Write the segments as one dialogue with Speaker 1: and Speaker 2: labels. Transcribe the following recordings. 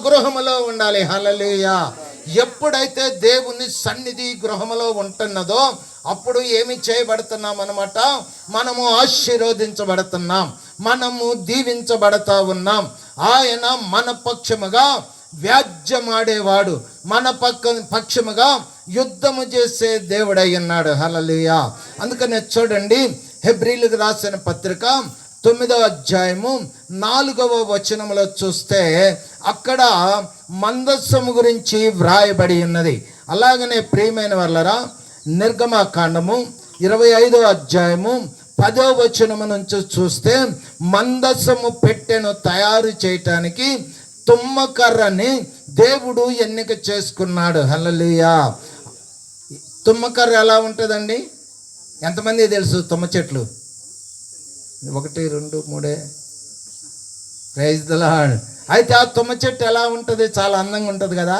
Speaker 1: గృహములో ఉండాలి. హల్లెలూయా. ఎప్పుడైతే దేవుని సన్నిధి గృహములో ఉంటున్నదో అప్పుడు ఏమి చేయబడుతున్నాం అన్నమాట? మనము ఆశీర్వదించబడుతున్నాం, మనము దీవించబడతా ఉన్నాం. ఆయన మన పక్షముగా వ్యాజ్యమాడేవాడు, మన పక్షముగా యుద్ధము చేసే దేవుడై ఉన్నాడు. హల్లెలూయా. అందుకనే చూడండి, హెబ్రీయులకు రాసిన పత్రిక 9వ అధ్యాయము 4వ వచనములో చూస్తే అక్కడ మందస్సము గురించి వ్రాయబడి ఉన్నది. అలాగనే ప్రియమైన వాళ్ళరా, నిర్గమకాండము 25వ అధ్యాయము 10వ వచనము నుంచి చూస్తే మందస్సము పెట్టెను తయారు చేయటానికి తుమ్మకర్రని దేవుడు ఎన్నిక చేసుకున్నాడు. హల్లెలూయా. తుమ్మకర్ర ఎలా ఉంటుందండి? ఎంతమంది తెలుసు? తుమ్మ చెట్లు 1 2 3 ప్రైజ్ ది లార్డ్. అయితే ఆ తుమ్మ చెట్టు ఎలా ఉంటుంది? చాలా అందంగా ఉంటుంది కదా.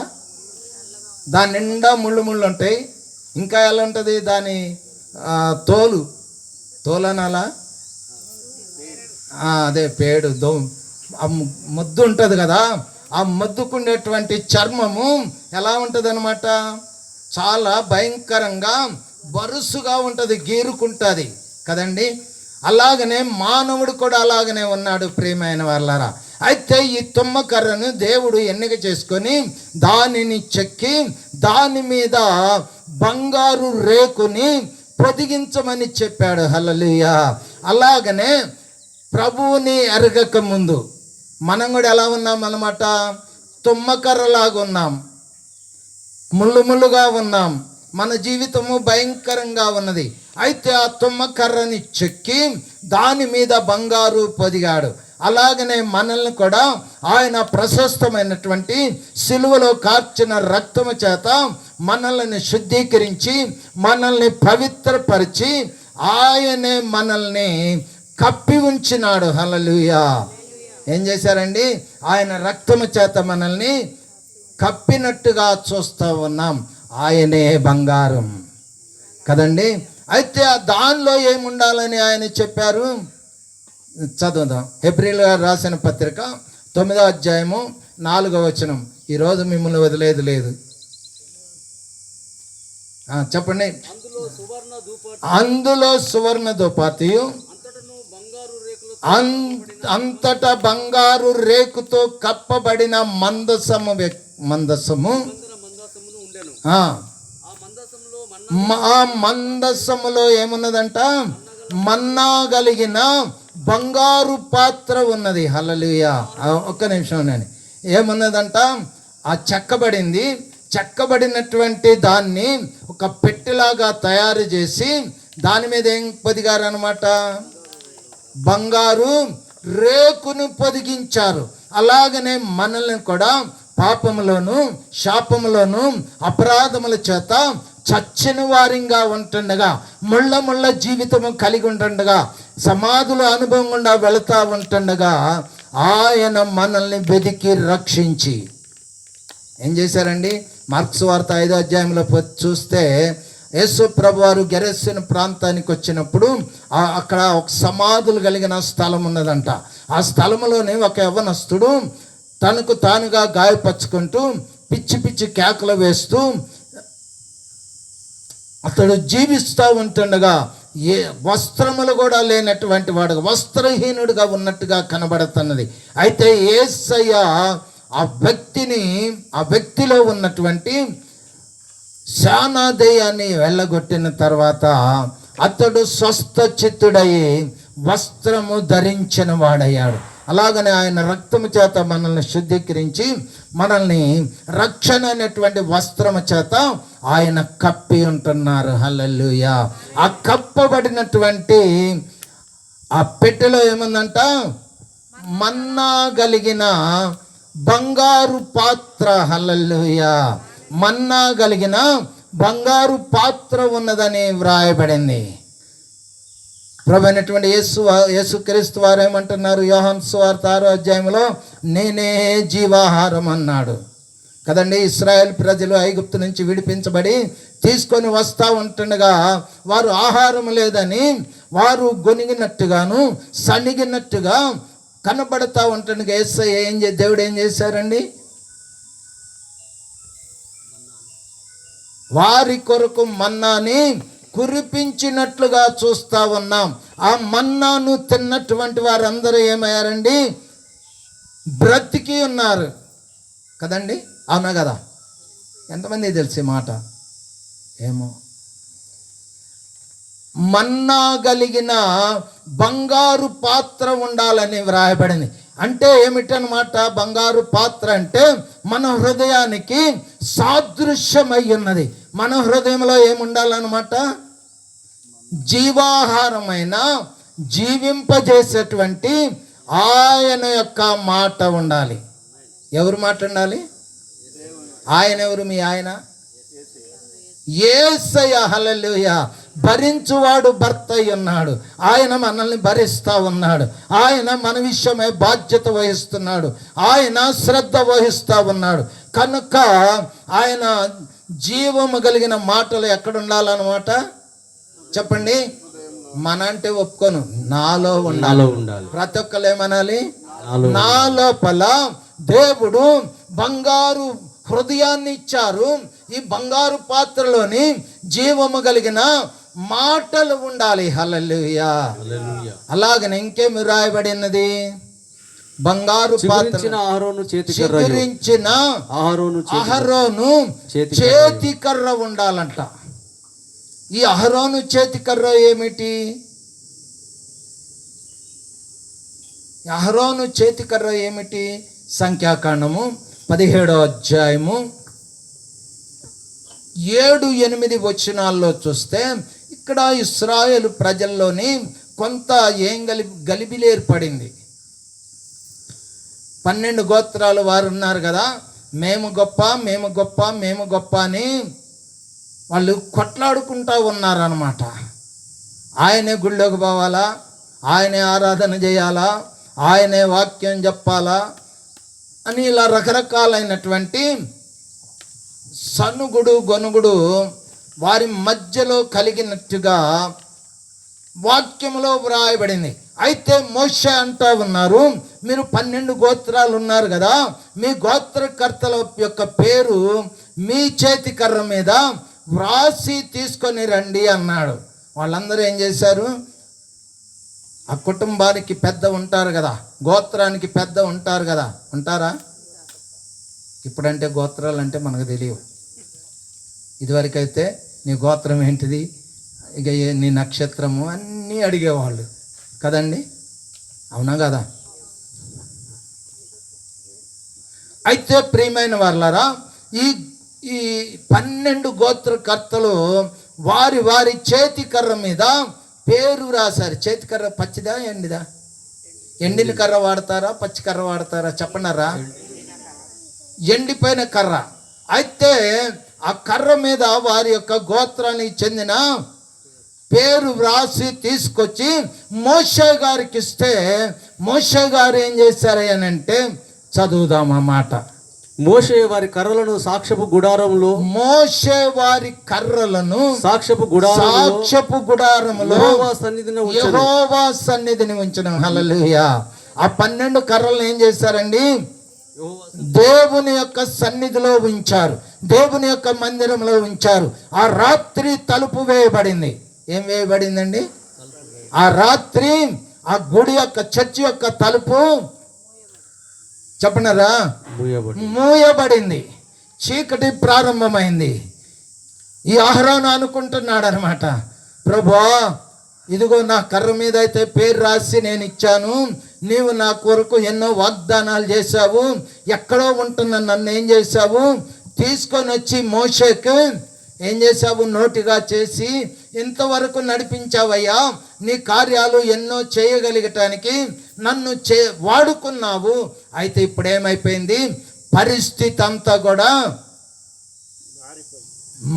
Speaker 1: దాని నిండా ముళ్ళు ఉంటాయి. ఇంకా ఎలా ఉంటుంది? దాని తోలు అనాలా? అదే పేడు ముద్దు ఉంటుంది కదా. ఆ ముద్దుకుండేటువంటి చర్మము ఎలా ఉంటుంది అన్నమాట? చాలా భయంకరంగా బరుసుగా ఉంటుంది, గీరుకుంటుంది కదండి. అలాగనే మానవుడు కూడా అలాగనే ఉన్నాడు ప్రియమైన వాళ్ళారా. అయితే ఈ తుమ్మకర్రను దేవుడు ఎన్నిక చేసుకొని దానిని చెక్కి దాని మీద బంగారు రేకుని పొదిగించమని చెప్పాడు. హల్లెలూయా. అలాగనే ప్రభువుని ఎరగక ముందు మనం కూడా ఎలా ఉన్నాం అన్నమాట? తుమ్మకర్రలాగా ఉన్నాం, ముళ్ళుగా ఉన్నాం, మన జీవితము భయంకరంగా ఉన్నది. అయితే ఆ తుమ్మకర్రని చెక్కి దాని మీద బంగారు పొదిగాడు. అలాగనే మనల్ని కూడా ఆయన ప్రశస్తమైనటువంటి సిలువలో కార్చిన రక్తము చేత మనల్ని శుద్ధీకరించి మనల్ని పవిత్రపరిచి ఆయనే మనల్ని కప్పి ఉంచినాడు. హల్లెలూయా. ఏం చేశారండి? ఆయన రక్తము చేత మనల్ని కప్పినట్టుగా చూస్తూ ఉన్నాం. ఆయనే బంగారం కదండి. అయితే దానిలో ఏముండాలని ఆయన చెప్పారు? చదువుదాం. హెబ్రీయులకు రాసిన పత్రిక 9వ అధ్యాయము 4వ వచనం. ఈరోజు మిమ్మల్ని వదిలేదు లేదు. చెప్పండి. అందులో సువర్ణ ధూపాతియు అంతటా బంగారు రేకుతో కప్పబడిన మందసము ఆ మందసములో ఏమున్నదంట? మన్నా కలిగిన బంగారు పాత్ర ఉన్నది. హల్లెలూయా. ఒక్క నిమిషం నేను. ఏమున్నదంట? ఆ చెక్కబడినటువంటి దాన్ని ఒక పెట్టెలాగా తయారు చేసి దాని మీద ఏం పొదిగారు అనమాట? బంగారు రేకును పొదిగించారు. అలాగనే మనల్ని కూడా పాపములోను శాపములోను అపరాధముల చేత చచ్చిన వారిగా ఉంటుండగా, ముళ్ళ జీవితము కలిగి ఉంటుండగా, సమాధుల అనుభవం గుండా వెళుతూ ఉంటుండగా ఆయన మనల్ని వెదికి రక్షించి ఏం చేశారండి? మార్క్స్ వార్త 5వ అధ్యాయంలో చూస్తే యేసు ప్రభు వారు గెరసేను ప్రాంతానికి వచ్చినప్పుడు అక్కడ ఒక సమాధులు కలిగిన స్థలం ఉన్నదంట. ఆ స్థలంలోనే ఒక యవ్వనస్తుడు తనకు తానుగా గాయపరుచుకుంటూ పిచ్చి కేకలు వేస్తూ అతడు జీవిస్తూ ఉంటుండగా ఏ వస్త్రములు కూడా లేనటువంటి వాడు, వస్త్రహీనుడిగా ఉన్నట్టుగా కనబడుతున్నది. అయితే యేసయ్య ఆ వ్యక్తిలో ఉన్నటువంటి శానాదేయాన్ని వెళ్ళగొట్టిన తర్వాత అతడు స్వస్థ చిత్తుడయి వస్త్రము ధరించిన వాడయ్యాడు. అలాగనే ఆయన రక్తము చేత మనల్ని శుద్ధీకరించి మనల్ని రక్షణ అనేటువంటి వస్త్రము చేత ఆయన కప్పి ఉంటున్నారు. హల్లెలూయా. ఆ కప్పబడినటువంటి ఆ పెట్టెలో ఏముందంట? మన్నా కలిగిన బంగారు పాత్ర. హల్లెలూయా. మన్నా కలిగిన బంగారు పాత్ర ఉన్నదని వ్రాయబడింది. ప్రభు అయినటువంటి యేసుక్రీస్తు వారు ఏమంటున్నారు? యోహాను సువార్త 6వ అధ్యాయంలో నేనే జీవాహారం అన్నాడు కదండి. ఇశ్రాయేల్ ప్రజలు ఐగుప్తు నుంచి విడిపించబడి తీసుకొని వస్తూ ఉంటుండగా వారు ఆహారం లేదని వారు గొనిగినట్టుగాను సణిగినట్టుగా కనబడతా ఉంటుండగా దేవుడు ఏం చేశారండి? వారి కొరకు మన్నాని కురిపించినట్లుగా చూస్తా ఉన్నాం. ఆ మన్నాను తిన్నటువంటి వారందరూ ఏమయ్యారండి? బ్రతికి ఉన్నారు కదండి, అవునా కదా? ఎంతమంది తెలిసి మాట? ఏమో. మన్నా కలిగిన బంగారు పాత్ర ఉండాలని వ్రాయబడింది. అంటే ఏమిటనమాట? బంగారు పాత్ర అంటే మన హృదయానికి సాదృశ్యమై ఉన్నది. మన హృదయంలో ఏముండాలన్నమాట? జీవాహారమైన, జీవింపజేసేటువంటి ఆయన యొక్క మాట ఉండాలి. ఎవరు మాట ఉండాలి? ఆయన ఎవరు? మీ ఆయన యేసయ్య. హల్లెలూయా. భరించువాడు భర్త అయి ఉన్నాడు. ఆయన మనల్ని భరిస్తూ ఉన్నాడు. ఆయన మన విషయమై బాధ్యత వహిస్తున్నాడు. ఆయన శ్రద్ధ వహిస్తూ ఉన్నాడు. కనుక ఆయన జీవము కలిగిన మాటలు ఎక్కడ ఉండాలన్నమాట? చెప్పండి. మన అంటే ఒప్పుకోను, నాలో ఉండాలి. ప్రతి ఒక్కరు ఏమనాలి? నా లోపల దేవుడు బంగారు హృదయాన్ని ఇచ్చారు. ఈ బంగారు పాత్రలోని జీవము కలిగిన మాటలు ఉండాలి. హల్లెలూయా. అలాగనే ఇంకేమి రాయబడినది? బంగారు పాత్ర చిగురించిన అహరోను చేతికర్ర ఉండాలంట. ఈ అహరోను చేతికర్ర ఏమిటి? అహరోను చేతికర్ర ఏమిటి? సంఖ్యాకాండము 17వ అధ్యాయము 7-8 వచనాల్లో చూస్తే ఇక్కడ ఇశ్రాయేలు ప్రజల్లోని కొంత గలిబిలి ఏర్పడింది. 12 గోత్రాలు వారు ఉన్నారు కదా, మేము గొప్ప, మేము గొప్ప, మేము గొప్ప అని వాళ్ళు కొట్లాడుకుంటూ ఉన్నారన్నమాట. ఆయనే గుళ్ళోకి పోవాలా, ఆయనే ఆరాధన చేయాలా, ఆయనే వాక్యం చెప్పాలా అని ఇలా రకరకాలైనటువంటి సనుగుడు గొనుగుడు వారి మధ్యలో కలిగినట్టుగా వాక్యంలో వ్రాయబడింది. అయితే మోషే అంటా ఉన్నారు, మీరు 12 గోత్రాలు ఉన్నారు కదా, మీ గోత్రకర్తల యొక్క పేరు మీ చేతి కర్ర మీద వ్రాసి తీసుకొని రండి అన్నాడు. వాళ్ళందరూ ఏం చేశారు? ఆ కుటుంబానికి పెద్ద ఉంటారు కదా, గోత్రానికి పెద్ద ఉంటారు కదా, ఉంటారా? ఇప్పుడంటే గోత్రాలు అంటే మనకు తెలియవు. ఇదివరకైతే నీ గోత్రం ఏంటిది, ఇక నీ నక్షత్రము అన్నీ అడిగేవాళ్ళు కదండి, అవునా కదా? అయితే ప్రియమైన వాళ్ళారా, ఈ 12 గోత్రకర్తలు వారి వారి చేతి కర్ర మీద పేరు రాశారు. చేతి కర్ర పచ్చిదా ఎండిదా? ఎండిన కర్ర వాడతారా, పచ్చి కర్ర వాడతారా? చెప్పన్నారా? ఎండిపోయిన కర్ర. అయితే ఆ కర్ర మీద వారి యొక్క గోత్రానికి చెందిన పేరు వ్రాసి తీసుకొచ్చి మోషే గారికి ఇస్తే, మోషే గారు ఏం చేశారు అని అంటే, చదువుదాం ఆ మాట.
Speaker 2: మోషే వారి కర్రలను సాక్ష్యపు గుడారంలో,
Speaker 1: మోషే వారి కర్రలను
Speaker 2: సాక్ష్యపు
Speaker 1: గుడారములో యెహోవా సన్నిధిని ఉంచడం. హల్లెలూయా. ఆ 12 కర్రలను ఏం చేశారండి? దేవుని యొక్క సన్నిధిలో ఉంచారు, దేవుని యొక్క మందిరంలో ఉంచారు. ఆ రాత్రి తలుపు వేయబడింది. ఏం వేయబడిందండి? ఆ రాత్రి ఆ గుడి యొక్క, చర్చి యొక్క తలుపు చెప్పనరా మూయబడింది. చీకటి ప్రారంభమైంది. ఈ అహరోను అనుకుంటున్నాడు అనమాట, ప్రభువా ఇదిగో నా కర్ర మీద అయితే పేరు రాసి నేను ఇచ్చాను, నీవు నా కొరకు ఎన్నో వాగ్దానాలు చేశావు, ఎక్కడో ఉంటున్న నన్ను ఏం చేశావు, తీసుకొని వచ్చి మోషేకు ఏం చేశావు, నోటిగా చేసి ఇంతవరకు నడిపించావయ్యా, నీ కార్యాలు ఎన్నో చేయగలిగటానికి నన్ను వాడుకున్నావు. అయితే ఇప్పుడు ఏమైపోయింది, పరిస్థితి అంతా కూడా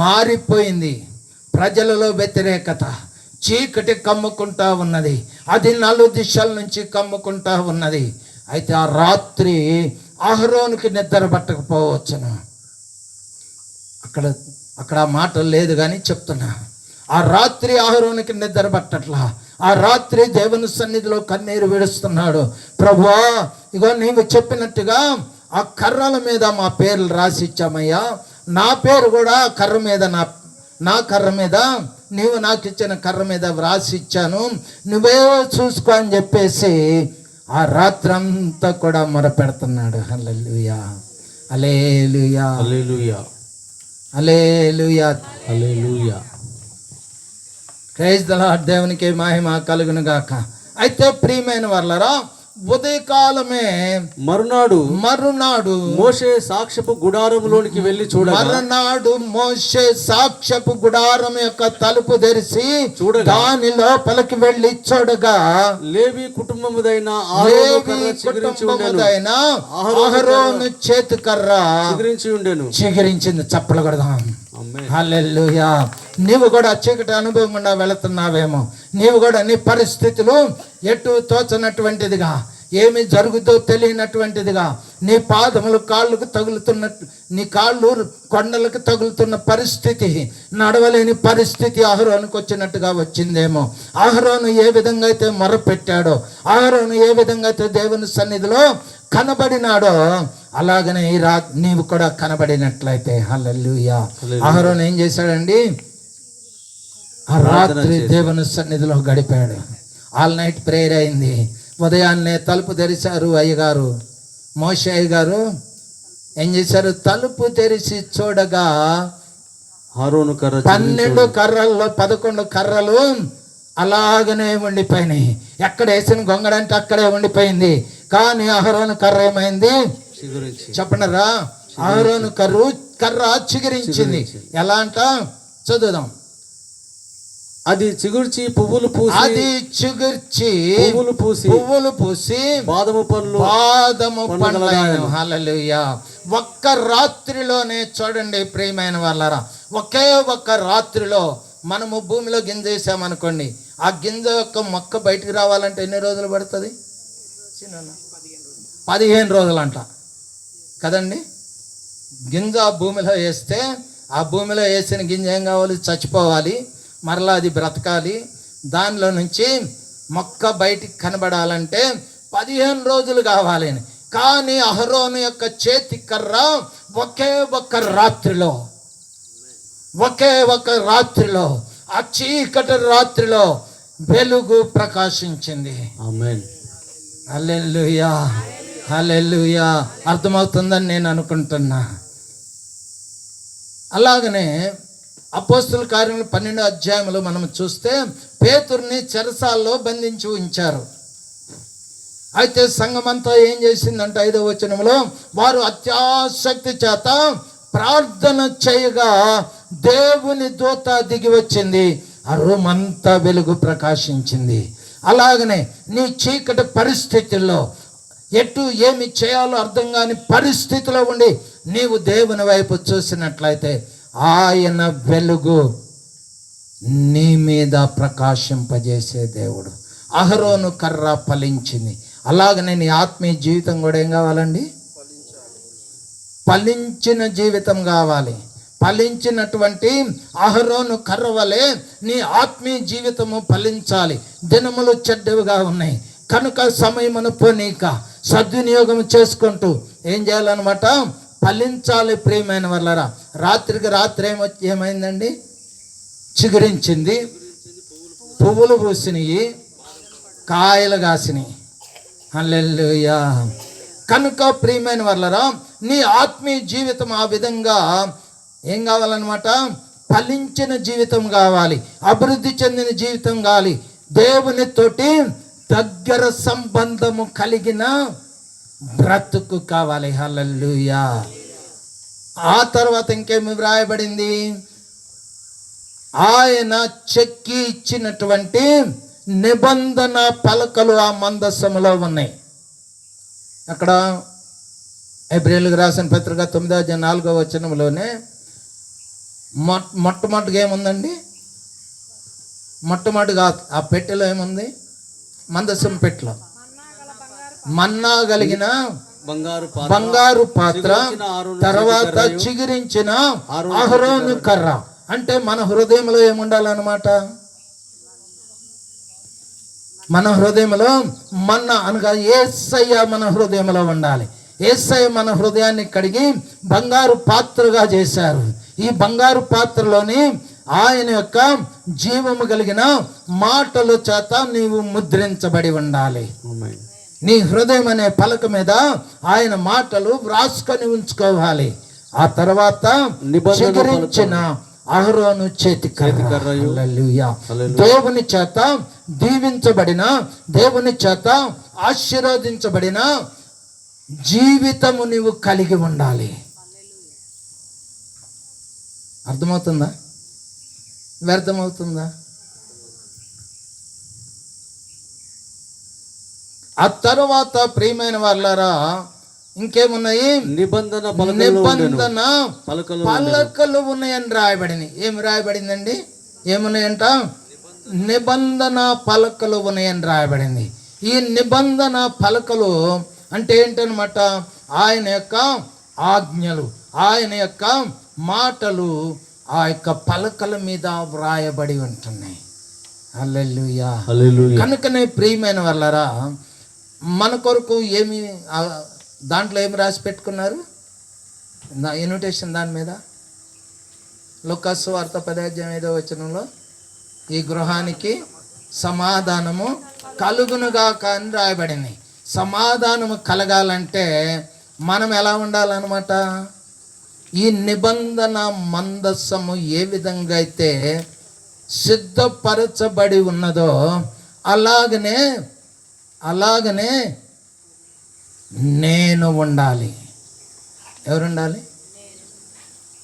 Speaker 1: మారిపోయింది. ప్రజలలో వ్యతిరేకత, చీకటి కమ్ముకుంటా ఉన్నది, అది 4 దిశల నుంచి కమ్ముకుంటా ఉన్నది. అయితే ఆ రాత్రి అహరోనుకి నిద్ర పట్టకపోవచ్చును. అక్కడ మాట లేదు కానీ చెప్తున్నా, ఆ రాత్రి అహరోనుకి నిద్ర పట్టట్లా. ఆ రాత్రి దేవుని సన్నిధిలో కన్నీరు విడుస్తున్నాడు. ప్రభువా ఇగో నీవు చెప్పినట్టుగా ఆ కర్రల మీద మా పేర్లు రాసి ఇచ్చామయ్యా, నా పేరు కూడా కర్ర మీద నా కర్ర మీద నీవు నాకు ఇచ్చిన కర్ర మీద వ్రాసి ఇచ్చాను, నువ్వే చూసుకో అని చెప్పేసి ఆ రాత్రంతా కూడా మొరపెడుతున్నాడు. Hallelujah, hallelujah,
Speaker 2: hallelujah,
Speaker 1: hallelujah,
Speaker 2: hallelujah.
Speaker 1: Praise the Lord. దేవునికి మహిమ కలుగును గాక. అయితే ప్రియమైన వాళ్ళరా, ఉదయకాలమే మరునాడు
Speaker 2: మోషే సాక్ష్యపు గుడారంలోనికి వెళ్ళి
Speaker 1: మరునాడు మోషే సాక్ష్యపు గుడారం యొక్క తలుపు తెరిచి దాని లోపలికి వెళ్ళి చూడగా
Speaker 2: లేవి కుటుంబముదైన
Speaker 1: అహరోను చేతి కర్ర చిగురించింది. చప్పలు కొడదాం. హల్లెలూయా. నీవు కూడా చీకటి అనుభవం గుండా వెళుతున్నావేమో, నీవు కూడా నీ పరిస్థితులు ఎటు తోచనటువంటిదిగా, ఏమి జరుగుతో తెలియనటువంటిదిగా, నీ పాదములు కాళ్ళకు తగులుతున్నట్టు, నీ కాళ్ళు కొండలకు తగులుతున్న పరిస్థితి, నడవలేని పరిస్థితి అహరోనుకు వచ్చినట్టుగా వచ్చిందేమో. అహరోను ఏ విధంగా అయితే మొరపెట్టాడో, అహరోను ఏ విధంగా అయితే దేవుని సన్నిధిలో కనబడినాడో, అలాగనే ఈ నీవు కూడా కనబడినట్లయితే. హల్లెలూయా. అహరోను ఏం చేశాడండి? ఆ రాత్రి దేవుని సన్నిధిలో గడిపాడు. ఆల్ నైట్ ప్రేయర్ అయింది. ఉదయాన్నే తలుపు తెరిచారు అయ్యగారు, మోషే అయ్యగారు ఏం చేశారు? తలుపు తెరిచి చూడగా 12 కర్రల్లో 11 కర్రలు అలాగనే ఉండిపోయినాయి. ఎక్కడ వేసిన గొంగడంటే అక్కడే ఉండిపోయింది. కానీ అహరోను కర్ర ఏమైంది చెప్పనరా? అహరోను కర్ర చిగురించింది. ఎలా అంట? చదువుదాం.
Speaker 2: అది చిగుర్చి పువ్వులు పూసి బాదము పండ్లు.
Speaker 1: హల్లెలూయా. ఒక్క రాత్రిలోనే చూడండి ప్రియమైన వాళ్ళరా, ఒకే ఒక్క రాత్రిలో మనము భూమిలో గింజ వేసామనుకోండి, ఆ గింజ యొక్క మొక్క బయటికి రావాలంటే ఎన్ని రోజులు పడుతుంది? 15 రోజులంట కదండి. గింజ భూమిలో వేస్తే ఆ భూమిలో వేసిన గింజ ఏం కావాలి? చచ్చిపోవాలి, మరలా అది బ్రతకాలి. దానిలో నుంచి మొక్క బయటికి కనబడాలంటే 15 రోజులు కావాలి. కానీ అహరోను యొక్క చేతి కర్ర ఒకే ఒక్క రాత్రిలో ఆ చీకటి రాత్రిలో వెలుగు ప్రకాశించింది.
Speaker 2: ఆమేన్.
Speaker 1: హల్లెలూయా, హల్లెలూయా. అర్థమవుతుందని నేను అనుకుంటున్నా. అలాగనే అపోస్తుల కార్యములు 12వ అధ్యాయంలో మనం చూస్తే పేతురుని చెరసాల్లో బంధించి ఉంచారు. అయితే సంఘమంతా ఏం చేసిందంటే 5వ వచనంలో, వారు అత్యాసక్తి చేత ప్రార్థన చేయగా దేవుని దూత దిగి వచ్చింది, ఆ రూమ్ అంతా వెలుగు ప్రకాశించింది. అలాగనే నీ చీకటి పరిస్థితుల్లో ఎటు ఏమి చేయాలో అర్థం కాని పరిస్థితిలో ఉండి నీవు దేవుని వైపు చూసినట్లయితే ఆయన వెలుగు నీ మీద ప్రకాశింపజేసే దేవుడు. అహరోను కర్ర ఫలించింది. అలాగనే నీ ఆత్మీయ జీవితం కూడా ఏం కావాలండి? ఫలించిన జీవితం కావాలి. ఫలించినటువంటి అహరోను కర్ర వలె నీ ఆత్మీయ జీవితము ఫలించాలి. దినములు చెడ్డవిగా ఉన్నాయి కనుక సమయమును పోనీక సద్వినియోగం చేసుకుంటూ ఏం చేయాలన్నమాట? ఫలించాలి. ప్రియమైన వాళ్ళరా, రాత్రికి రాత్రి ఏమైందండి? చిగురించింది, పువ్వులు పూసినాయి, కాయలు కాసినాయి. హల్లెలూయా. కనుక ప్రియమైన వాళ్ళరా, నీ ఆత్మీయ జీవితం ఆ విధంగా ఏం కావాలన్నమాట? ఫలించిన జీవితం కావాలి, అభివృద్ధి చెందిన జీవితం కావాలి, దేవునితోటి దగ్గర సంబంధము కలిగిన బ్రతుకు కావాలి. హల్లెలూయా. ఆ తర్వాత ఇంకేమి వ్రాయబడింది? ఆయన చెక్కి ఇచ్చినటువంటి నిబంధన పలకలు ఆ మందసములో ఉన్నాయి. అక్కడ హెబ్రీయులకు రాసిన పత్రిక 9వ అధ్యాయం 4వ వచనంలోనే మొట్టమొదటిగా ఏముందండి? మొట్టమొదటిగా ఆ పెట్టెలో ఏముంది? మందసం పెట్టెలో మన్నా కలిగిన బంగారు పాత్ర, తర్వాత చిగురించిన అహరోను కర్ర. అంటే మన హృదయంలో ఏముండాలన్నమాట? మన హృదయంలో మన్నా అనగా యేసయ్య మన హృదయంలో ఉండాలి. యేసయ్య మన హృదయాన్ని కడిగి బంగారు పాత్రగా చేశారు. ఈ బంగారు పాత్రలోని ఆయన యొక్క జీవము కలిగిన మాటల చేత నీవు ముద్రించబడి ఉండాలి.
Speaker 2: ఆమేన్.
Speaker 1: నీ హృదయం అనే పలక మీద ఆయన మాటలు వ్రాసుకొని ఉంచుకోవాలి. ఆ తర్వాత చిగురించిన అహరోను చేతికర్రయు హల్లెలూయా, దేవుని చేత దీవించబడిన, దేవుని చేత ఆశీర్వదించబడిన జీవితము నీవు కలిగి ఉండాలి. అర్థమవుతుందా? వ్యర్థమవుతుందా? ఆ తర్వాత ప్రియమైన వాళ్ళారా ఇంకేమున్నాయి?
Speaker 2: నిబంధన
Speaker 1: పలకలు ఉన్నాయని రాయబడింది. ఏమి రాయబడిందండి? ఏమున్నాయంట? నిబంధన పలకలు ఉన్నాయని రాయబడింది. ఈ నిబంధన పలకలు అంటే ఏంటనమాట? ఆయన యొక్క ఆజ్ఞలు, ఆయన యొక్క మాటలు ఆ యొక్క పలకల మీద వ్రాయబడి ఉంటున్నాయి. హల్లెలూయా. కనుకనే ప్రియమైన వాళ్ళరా మన కొరకు ఏమి దాంట్లో ఏమి రాసి పెట్టుకున్నారు? ఇన్విటేషన్ దాని మీద లూకాసు వార్త 10:5 ఈ గృహానికి సమాధానము కలుగునుగాక అని రాయబడింది. సమాధానము కలగాలంటే మనం ఎలా ఉండాలన్నమాట? ఈ నిబంధన మందస్సము ఏ విధంగా అయితే సిద్ధపరచబడి ఉన్నదో అలాగనే నేను ఉండాలి. ఎవరుండాలి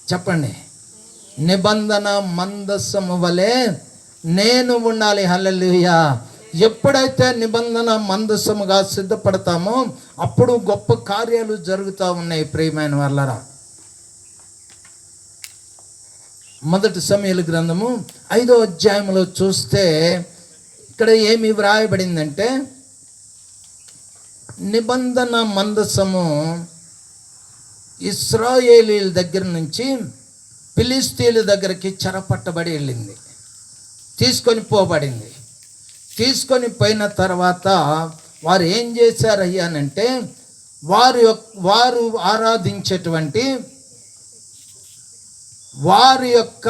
Speaker 1: చెప్పండి? నిబంధన మందస్సము వలె నేను ఉండాలి. హల్లెలూయా. ఎప్పుడైతే నిబంధన మందస్సముగా సిద్ధపడతామో అప్పుడు గొప్ప కార్యాలు జరుగుతూ ఉన్నాయి. ప్రియమైన వాళ్ళరా, మొదటి సమూయేలు గ్రంథము 5వ అధ్యాయంలో చూస్తే ఇక్కడ ఏమి వ్రాయబడిందంటే, నిబంధన మందసము ఇశ్రాయేలీల దగ్గర నుంచి ఫిలిష్తీయుల దగ్గరికి చెరపట్టబడి వెళ్ళింది, తీసుకొని పోబడింది. తీసుకొని పోయిన తర్వాత వారు ఏం చేశారయ్యానంటే వారు ఆరాధించేటువంటి వారి యొక్క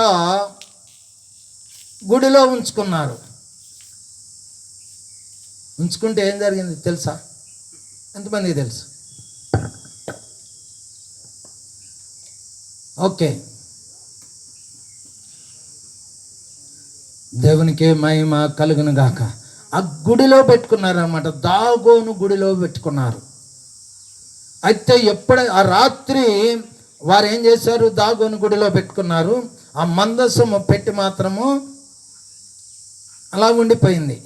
Speaker 1: గుడిలో ఉంచుకున్నారు. ఉంచుకుంటే ఏం జరిగింది తెలుసా? ఎంతమందికి తెలుసు? ఓకే, దేవునికి మహిమ కలుగును గాక. ఆ గుడిలో పెట్టుకున్నారు అన్నమాట. దాగోను గుడిలో పెట్టుకున్నారు. అయితే ఆ రాత్రి వారు ఏం చేశారు? దాగోను గుడిలో పెట్టుకున్నారు. ఆ మందసము పెట్టి మాత్రము అలా ఉండిపోయింది.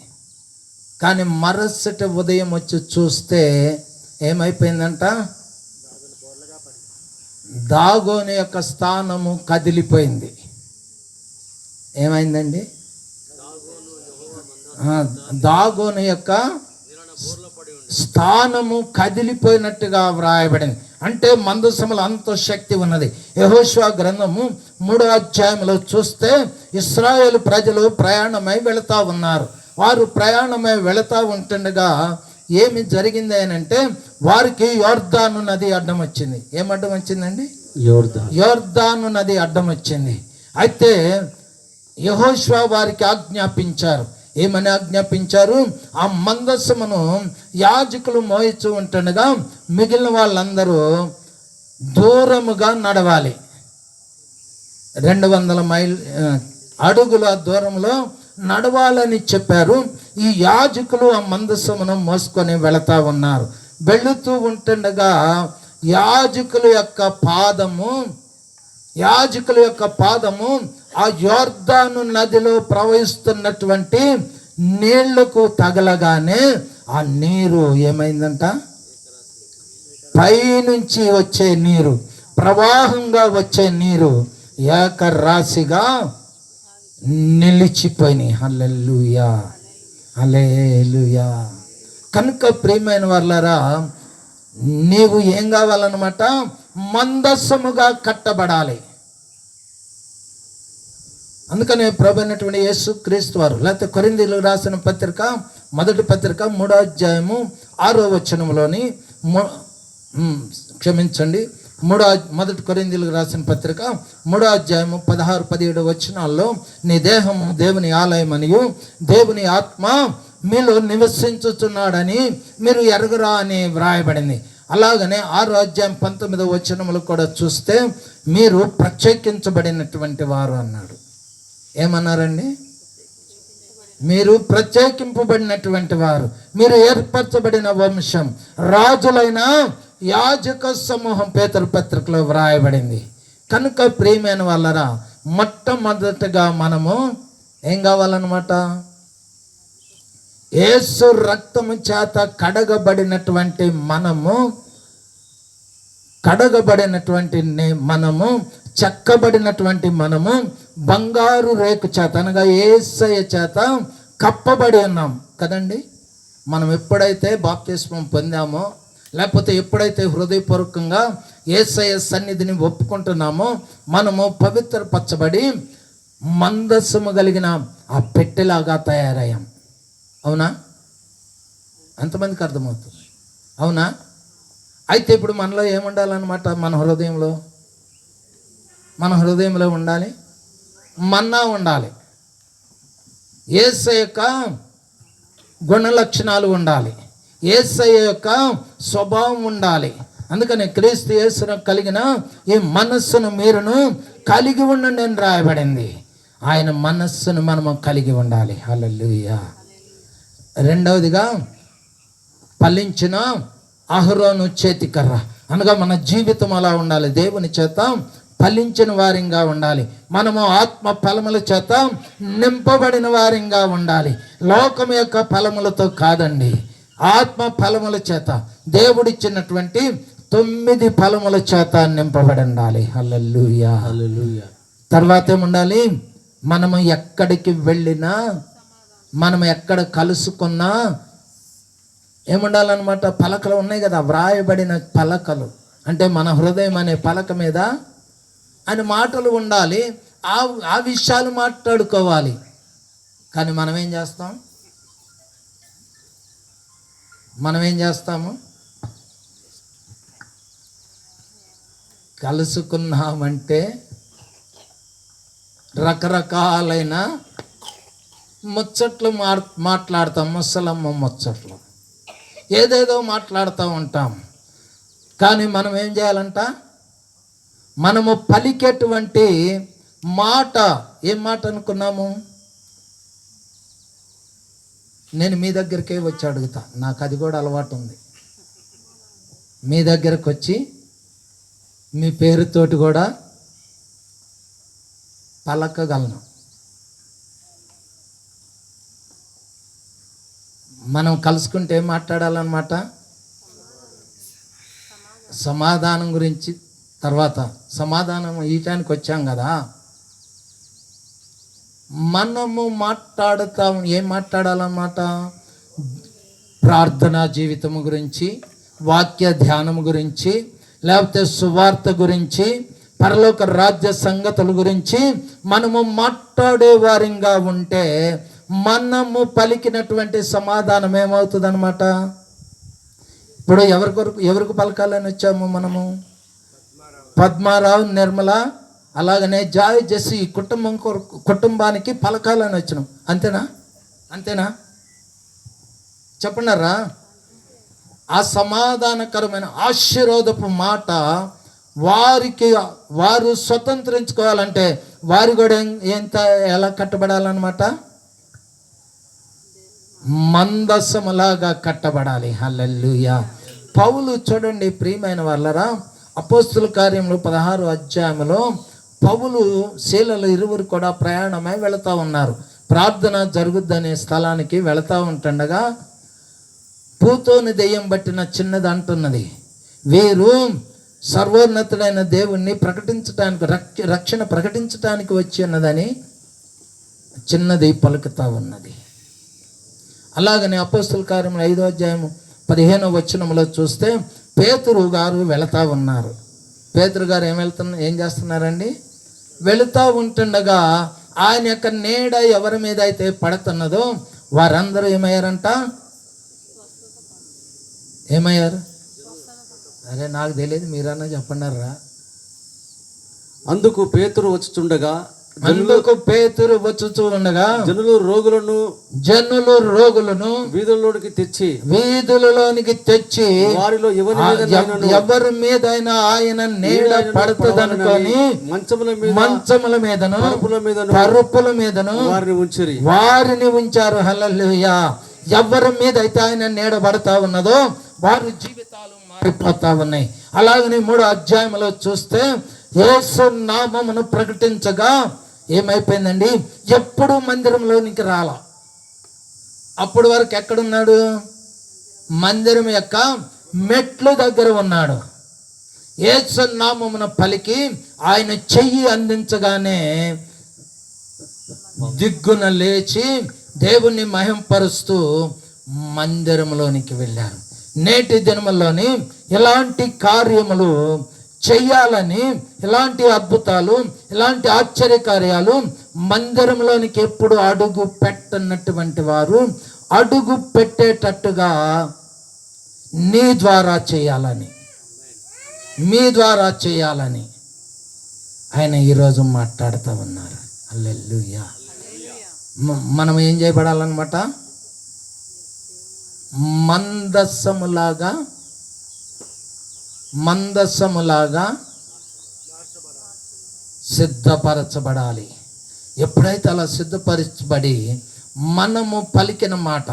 Speaker 1: కానీ మరుసటి ఉదయం వచ్చి చూస్తే ఏమైపోయిందంట? దాగోను యొక్క స్థానము కదిలిపోయింది. ఏమైందండి? దాగోను యొక్క స్థానము కదిలిపోయినట్టుగా వ్రాయబడింది. అంటే మందసములో అంత శక్తి ఉన్నది. యెహోషువ గ్రంథము 3వ అధ్యాయంలో చూస్తే ఇశ్రాయేలు ప్రజలు ప్రయాణమై వెళుతూ ఉన్నారు. వారు ప్రయాణమై వెళుతూ ఉంటుండగా ఏమి జరిగింది అని అంటే, వారికి యోర్దాను నది అడ్డం వచ్చింది. ఏం అడ్డం వచ్చిందండి? యోర్దాను నది అడ్డం వచ్చింది. అయితే యెహోషువ వారికి ఆజ్ఞాపించారు. ఏమని ఆజ్ఞాపించారు? ఆ మందసమును యాజకులు మోయిచూ ఉంటుండగా మిగిలిన వాళ్ళందరూ దూరముగా నడవాలి. 200 అడుగుల దూరంలో నడవాలని చెప్పారు. ఈ యాజకులు ఆ మందసమును మోసుకొని వెళతా ఉన్నారు. వెళుతూ ఉంటుండగా యాజకుల యొక్క పాదము ఆ యోర్దాను నదిలో ప్రవహిస్తున్నటువంటి నీళ్లకు తగలగానే ఆ నీరు ఏమైందంట? పైనుంచి వచ్చే నీరు, ప్రవాహంగా వచ్చే నీరు ఏకరాశిగా నిలిచిపోయినాయి. హల్లెలూయా, హల్లెలూయా. కనుక ప్రియమైన వాళ్ళారా, నీవు ఏం కావాలన్నమాట? మందస్సముగా కట్టబడాలి. అందుకనే ప్రభు అయినటువంటి యేసు క్రీస్తు వారు, లేకపోతే కొరింథీయులకు రాసిన పత్రిక, మొదటి పత్రిక 3వ అధ్యాయము 6వ వచనంలోని క్షమించండి, మొదటి కొరింథీయులకు రాసిన పత్రిక 3వ అధ్యాయము 16-17 వచనాల్లో నీ దేహము దేవుని ఆలయమనియు దేవుని ఆత్మ మీలో నివసించుచున్నాడని మీరు ఎరగరా అని వ్రాయబడింది. అలాగనే 6వ అధ్యాయం 19వ వచనములు కూడా చూస్తే మీరు ప్రత్యేకించబడినటువంటి వారు అన్నాడు. ఏమన్నారండి? మీరు ప్రత్యేకింపబడినటువంటి వారు, మీరు ఏర్పరచబడిన వంశం, రాజులైన యాజక సమూహం పేతురు పత్రికలో వ్రాయబడింది. కనుక ప్రియమైన వాళ్ళరా, మొట్టమొదటగా మనము ఏం కావాలన్నమాట? యేసు రక్తము చేత కడగబడినటువంటి మనము చెక్కబడినటువంటి మనము బంగారు రేకు చేత అనగా యేసయ్య చేత కప్పబడి ఉన్నాం కదండి. మనం ఎప్పుడైతే బాప్తిస్మం పొందామో, లేకపోతే ఎప్పుడైతే హృదయపూర్వకంగా యేసయ్య సన్నిధిని ఒప్పుకుంటున్నామో, మనము పవిత్రపరచబడి మందస్సము కలిగిన ఆ పెట్టెలాగా తయారయ్యాం. అవునా? ఎంతమందికి అర్థమవుతుంది? అవునా? అయితే ఇప్పుడు మనలో ఏముండాలన్నమాట? మన హృదయంలో ఉండాలి మన్నా ఉండాలి, యేసయ్య యొక్క గుణ లక్షణాలు ఉండాలి, యేసయ్య యొక్క స్వభావం ఉండాలి. అందుకని క్రీస్తు యేసును కలిగిన ఈ మనస్సును మీరును కలిగి ఉండండి అని రాయబడింది. ఆయన మనస్సును మనము కలిగి ఉండాలి. హల్లెలూయా. రెండవదిగా ఫలించిన అహరోను చేతికర్ర అనగా మన జీవితం అలా ఉండాలి, దేవుని చేత ఫలించిన వారిగా ఉండాలి. మనము ఆత్మ ఫలముల చేత నింపబడిన వారిగా ఉండాలి. లోకం యొక్క ఫలములతో కాదండి, ఆత్మ ఫలముల చేత, దేవుడిచ్చినటువంటి 9 ఫలముల చేత నింపబడి ఉండాలి. హల్లెలూయా, హల్లెలూయా. తర్వాత ఏముండాలి? మనము ఎక్కడికి వెళ్ళినా, మనం ఎక్కడ కలుసుకున్నా ఏముండాలన్నమాట? పలకలు ఉన్నాయి కదా, వ్రాయబడిన పలకలు. అంటే మన హృదయం అనే పలక మీద ఆయన మాటలు ఉండాలి. ఆ విషయాలు మాట్లాడుకోవాలి. కానీ మనం ఏం చేస్తాము? కలుసుకున్నామంటే రకరకాలైన ముచ్చట్లు మాట్లాడతాం, ముసలమ్మ ముచ్చట్లు, ఏదేదో మాట్లాడుతూ ఉంటాం. కానీ మనం ఏం చేయాలంట? మనము పలికేటువంటి మాట ఏం మాట అనుకున్నాము? నేను మీ దగ్గరికే వచ్చి అడుగుతా, నాకు అది కూడా అలవాటు ఉంది. మీ దగ్గరకు వచ్చి మీ పేరుతోటి కూడా పలకగలను. మనం కలుసుకుంటే ఏం మాట్లాడాలన్నమాట? సమాధానం గురించి. తర్వాత సమాధానం ఇయటానికి వచ్చాం కదా, మనము మాట్లాడుతాం. ఏం మాట్లాడాలన్నమాట? ప్రార్థనా జీవితం గురించి, వాక్య ధ్యానం గురించి, లేకపోతే సువార్త గురించి, పరలోక రాజ్య సంగతుల గురించి మనము మాట్లాడే వారిగా ఉంటే మనము పలికినటువంటి సమాధానం ఏమవుతుంది అనమాట? ఇప్పుడు ఎవరికి పలకాలని వచ్చాము మనము? పద్మారావు, నిర్మల, అలాగనే జాయ్, జెస్సీ కుటుంబానికి పలకాలని వచ్చినాం. అంతేనా? చెప్పండారా? ఆ సమాధానకరమైన ఆశీర్వాదపు మాట వారు స్వతంత్రించుకోవాలంటే వారు కూడా ఎలా కట్టబడాలన్నమాట? మందసములాగా కట్టబడాలి. హల్లెలూయా. పౌలు చూడండి ప్రియమైన వాళ్ళరా, అపోస్తుల కార్యములు 16వ అధ్యాయంలో పౌలు శీలలు ఇరువురు కూడా ప్రయాణమై వెళుతూ ఉన్నారు. ప్రార్థన జరుగుద్దనే స్థలానికి వెళుతూ ఉంటుండగా పూతోని దెయ్యం పట్టిన చిన్నది అంటున్నది, వీరు సర్వోన్నతుడైన దేవుణ్ణి ప్రకటించడానికి, రక్షణ ప్రకటించడానికి వచ్చి ఉన్నదని చిన్నది పలుకుతూ ఉన్నది. అలాగనే అపోస్తుల కార్యములు 5వ అధ్యాయము 15వ వచనంలో చూస్తే పేతురు గారు వెళుతూ ఉన్నారు. పేతురు గారు ఏం చేస్తున్నారండి? వెళుతూ ఉంటుండగా ఆయన యొక్క నీడ ఎవరి మీద అయితే పడుతున్నదో వారందరూ ఏమయ్యారు? అరే నాకు తెలియదు, మీరన్నా చెప్పండారా.
Speaker 2: అందుకు పేతురు వచ్చుచుండగా
Speaker 1: అందుకు పేతురు వచ్చుచూ ఉండగా
Speaker 2: జనులు రోగులను వీధుల్లోనికి తెచ్చి వారిలో
Speaker 1: ఎవరి మీదైనా ఆయన నీడ పడుతుందనుకొని మంచముల మీదను పరుపుల మీదను వారిని ఉంచారు. హల్లెలూయా. ఎవరి మీద అయితే ఆయన నీడ పడతా ఉన్నదో వారి జీవితాలు మారిపోతా ఉన్నాయి. అలాగని 3వ అధ్యాయంలో చూస్తే యేసు నామమును ప్రకటించగా ఏమైపోయిందండి, ఎప్పుడు మందిరంలోనికి రాలా. అప్పటి వరకు ఎక్కడున్నాడు? మందిరం యొక్క మెట్లు దగ్గర ఉన్నాడు. యేసు నామమున పలికి ఆయన చెయ్యి అందించగానే దిగ్గున లేచి దేవుణ్ణి మహింపరుస్తూ మందిరంలోనికి వెళ్ళారు. నేటి దినముల్లోని ఇలాంటి కార్యములు చెయ్యాలని, ఇలాంటి అద్భుతాలు, ఇలాంటి ఆశ్చర్యకార్యాలు మందిరంలోనికి ఎప్పుడు అడుగు పెట్టనటువంటి వారు అడుగు పెట్టేటట్టుగా నీ ద్వారా చేయాలని, మీ ద్వారా చేయాలని ఆయన ఈరోజు మాట్లాడుతూ ఉన్నారు. హల్లెలూయా. మనం ఏం చేయబడాలన్నమాట? మందస్సములాగా సిద్ధపరచబడాలి. ఎప్పుడైతే అలా సిద్ధపరచబడి మనము పలికిన మాట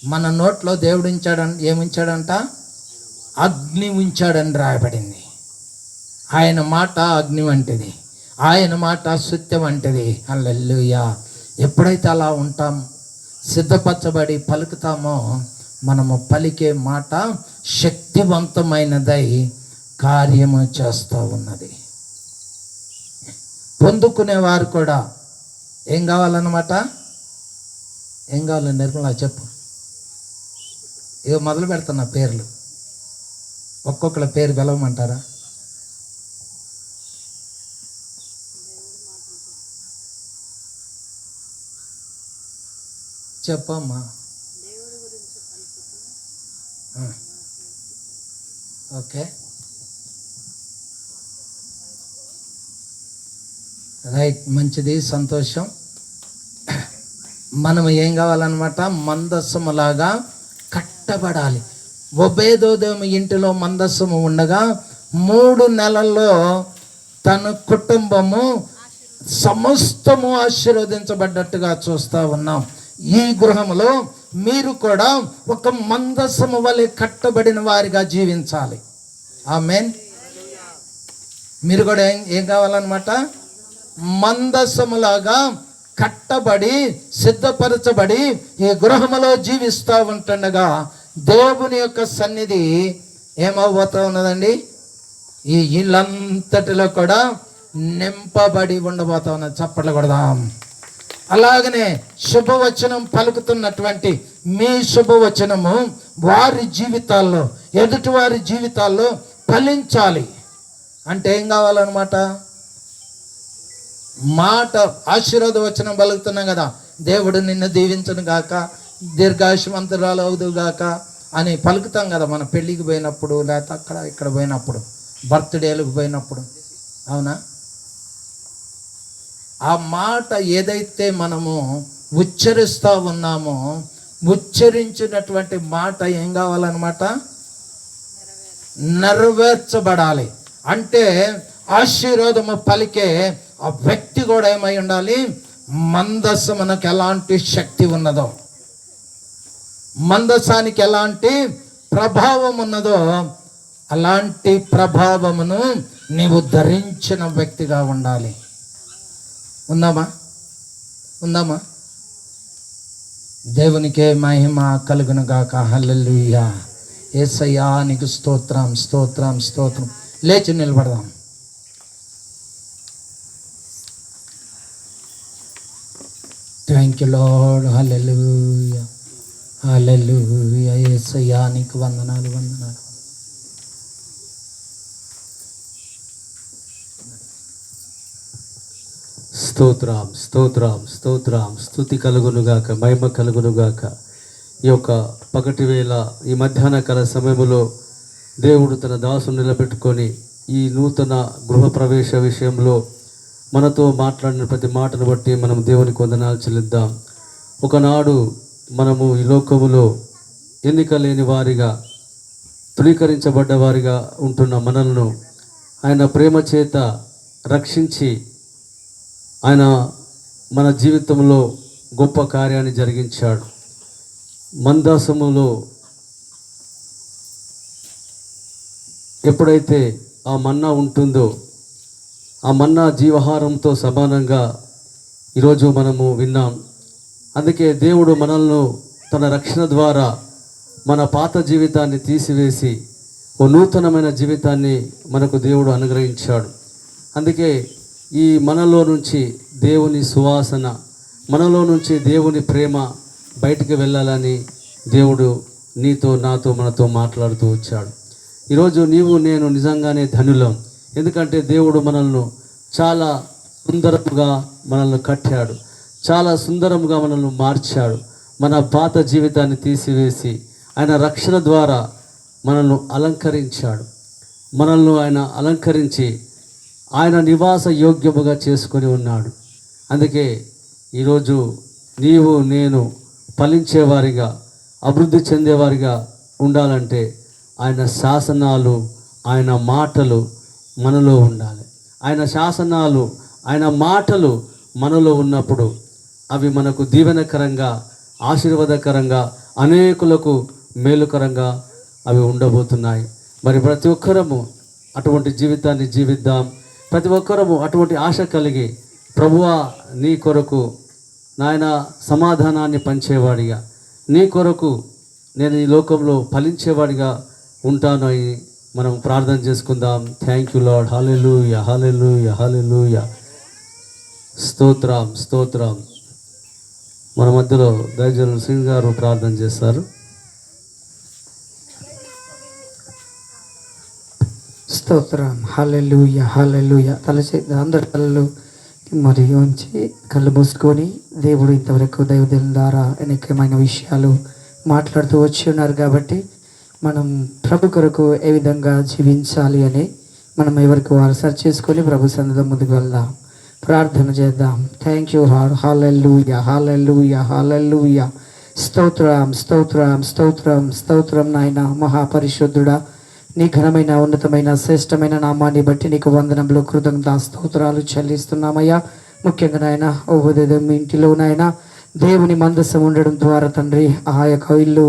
Speaker 1: మన నోట్లో దేవుడు ఏముంచాడంట? అగ్ని ఉంచాడని రాయబడింది. ఆయన మాట అగ్ని వంటిది, ఆయన మాట సత్యం వంటిది. హల్లెలూయా. ఎప్పుడైతే అలా ఉంటాం, సిద్ధపరచబడి పలుకుతామో మనము పలికే మాట శక్తివంతమైనదై కార్యము చేస్తూ ఉన్నది. పొందుకునేవారు కూడా ఏం కావాలన్నమాట? ఏం కావాలి నిర్మలా చెప్పు. ఏవో మొదలు పెడుతున్నా పేర్లు, ఒక్కొక్కళ్ళ పేరు పిలవమంటారా? చెప్పమ్మా. ఓకే, రైట్, మంచిది, సంతోషం. మనం ఏం కావాలన్నమాట? మందస్సములాగా కట్టబడాలి. ఒబేదోదోము ఇంటిలో మందస్సము ఉండగా 3 నెలల్లో తన కుటుంబము సమస్తము ఆశీర్వదించబడ్డట్టుగా చూస్తూ ఉన్నాం. ఈ గృహములో మీరు కూడా ఒక మందస్సము వలె కట్టబడిన వారిగా జీవించాలి. ఆమేన్. మీరు కూడా ఏం కావాలన్నమాట? మందస్సములాగా కట్టబడి సిద్ధపరచబడి ఈ గృహములో జీవిస్తూ ఉంటుండగా దేవుని యొక్క సన్నిధి ఏమవబోతూ ఉన్నదండి? ఈ ఇల్లంతటిలో కూడా నింపబడి ఉండబోతా ఉన్నది. చప్పట్లు కొడదాం. అలాగనే శుభవచనం పలుకుతున్నటువంటి మీ శుభవచనము వారి జీవితాల్లో, ఎదుటి వారి జీవితాల్లో ఫలించాలి. అంటే ఏం కావాలన్నమాట? మాట ఆశీర్వాద వచనం పలుకుతున్నాం కదా, దేవుడు నిన్ను దీవించను గాక, దీర్ఘాయుష్మంతురాలు అవుదు గాక అని పలుకుతాం కదా మన పెళ్ళికి పోయినప్పుడు, లేకపోతే అక్కడ ఇక్కడ పోయినప్పుడు, బర్త్డేలకు పోయినప్పుడు. అవునా? ఆ మాట ఏదైతే మనము ఉచ్చరిస్తూ ఉన్నామో, ఉచ్చరించినటువంటి మాట ఏం కావాలన్నమాట? నెరవేర్చబడాలి. అంటే ఆశీర్వాదము పలికే ఆ వ్యక్తి కూడా ఏమై ఉండాలి? మందస్సమునకు ఎలాంటి శక్తి ఉన్నదో, మందసానికి ఎలాంటి ప్రభావం ఉన్నదో అలాంటి ప్రభావమును నీవు ధరించిన వ్యక్తిగా ఉండాలి. ఉందామా? దేవునికే మహిమ కలుగును గాక. హల్లెలూయా. యేసయ్యా నీకు స్తోత్రం, స్తోత్రం, స్తోత్రం. లేచి నిలబడదాం. Thank you Lord. Hallelujah, hallelujah. యేసయ్యా నీకు వందనాలు, వందనాలు.
Speaker 2: స్తోత్రం, స్తోత్రం, స్తోత్రం. స్తుతి కలుగునుగాక, మహిమ కలుగునుగాక. ఈ యొక్క పగటి వేళ, ఈ మధ్యాహ్న కాల సమయంలో దేవుడు తన దాసుని నిలబెట్టుకొని ఈ నూతన గృహప్రవేశ విషయంలో మనతో మాట్లాడిన ప్రతి మాటను బట్టి మనం దేవునికి వందనాలు చెల్లిద్దాం. ఒకనాడు మనము ఈ లోకములో ఎన్నిక లేని వారిగా, తృణీకరించబడ్డ వారిగా ఉంటున్న మనలను ఆయన ప్రేమ చేత రక్షించి ఆయన మన జీవితంలో గొప్ప కార్యాన్ని జరిగించాడు. మందాసములో ఎప్పుడైతే ఆ మన్నా ఉంటుందో ఆ మన్నా జీవహారంతో సమానంగా ఈరోజు మనము విన్నాం. అందుకే దేవుడు మనల్ని తన రక్షణ ద్వారా మన పాత జీవితాన్ని తీసివేసి ఓ నూతనమైన జీవితాన్ని మనకు దేవుడు అనుగ్రహించాడు. అందుకే ఈ మనలో నుంచి దేవుని సువాసన, మనలో నుంచి దేవుని ప్రేమ బయటికి వెళ్ళాలని దేవుడు నీతో నాతో మనతో మాట్లాడుతూ వచ్చాడు. ఈరోజు నీవు నేను నిజంగానే ధనులం. ఎందుకంటే దేవుడు మనల్ని చాలా సుందరముగా మనల్ని కట్టాడు, చాలా సుందరముగా మనల్ని మార్చాడు. మన పాత జీవితాన్ని తీసివేసి ఆయన రక్షణ ద్వారా మనల్ని అలంకరించాడు. మనల్ని ఆయన అలంకరించి ఆయన నివాస యోగ్యముగా చేసుకొని ఉన్నాడు. అందుకే ఈరోజు నీవు నేను ఫలించేవారిగా, అభివృద్ధి చెందేవారిగా ఉండాలంటే ఆయన శాసనాలు, ఆయన మాటలు మనలో ఉండాలి. ఆయన శాసనాలు, ఆయన మాటలు మనలో ఉన్నప్పుడు అవి మనకు దీవెనకరంగా, ఆశీర్వాదకరంగా, అనేకులకు మేలుకరంగా అవి ఉండబోతున్నాయి. మరి ప్రతి ఒక్కరము అటువంటి జీవితాన్ని జీవిద్దాం. ప్రతి ఒక్కరము అటువంటి ఆశ కలిగి, ప్రభువా నీ కొరకు నాయన సమాధానాన్ని పంచేవాడిగా, నీ కొరకు నేను ఈ లోకంలో ఫలించేవాడిగా ఉంటాను అని మనం ప్రార్థన చేసుకుందాం. Thank you Lord. Hallelujah, hallelujah, hallelujah. స్తోత్రం, స్తోత్రం. మన మధ్యలో దైవజనులు సింగ్ గారు ప్రార్థన చేస్తారు.
Speaker 3: స్తోత్రం. హల్లెలూయా, హల్లెలూయా. అందరి కళ్ళు మరి ఉంచి కళ్ళు మూసుకొని దేవుడు ఇంతవరకు దైవదేవుల ద్వారా అనేకమైన విషయాలు మాట్లాడుతూ వచ్చి ఉన్నారు. కాబట్టి మనం ప్రభు కొరకు ఏ విధంగా జీవించాలి అని మనం ఎవరికి వారు సర్చ్ చేసుకొని ప్రభు సన్నిధిలో ముందుకు వెళ్దాం, ప్రార్థన చేద్దాం. Thank you Lord. Hallelujah, hallelujah, hallelujah. స్తోత్రం, స్తోత్రం, స్తోత్రం, స్తోత్రం. నాయన మహాపరిశుద్ధుడా, నీ ఘనమైన ఉన్నతమైన శ్రేష్టమైన నామాన్ని బట్టి నీకు వందనములు, కృతజ్ఞతా స్తోత్రాలు చెల్లిస్తున్నామయ్యా. ముఖ్యంగా నాయన ఉదయం మీ ఇంటిలో నాయన దేవుని మందసం ఉండడం ద్వారా తండ్రి ఆ యొక్క ఇల్లు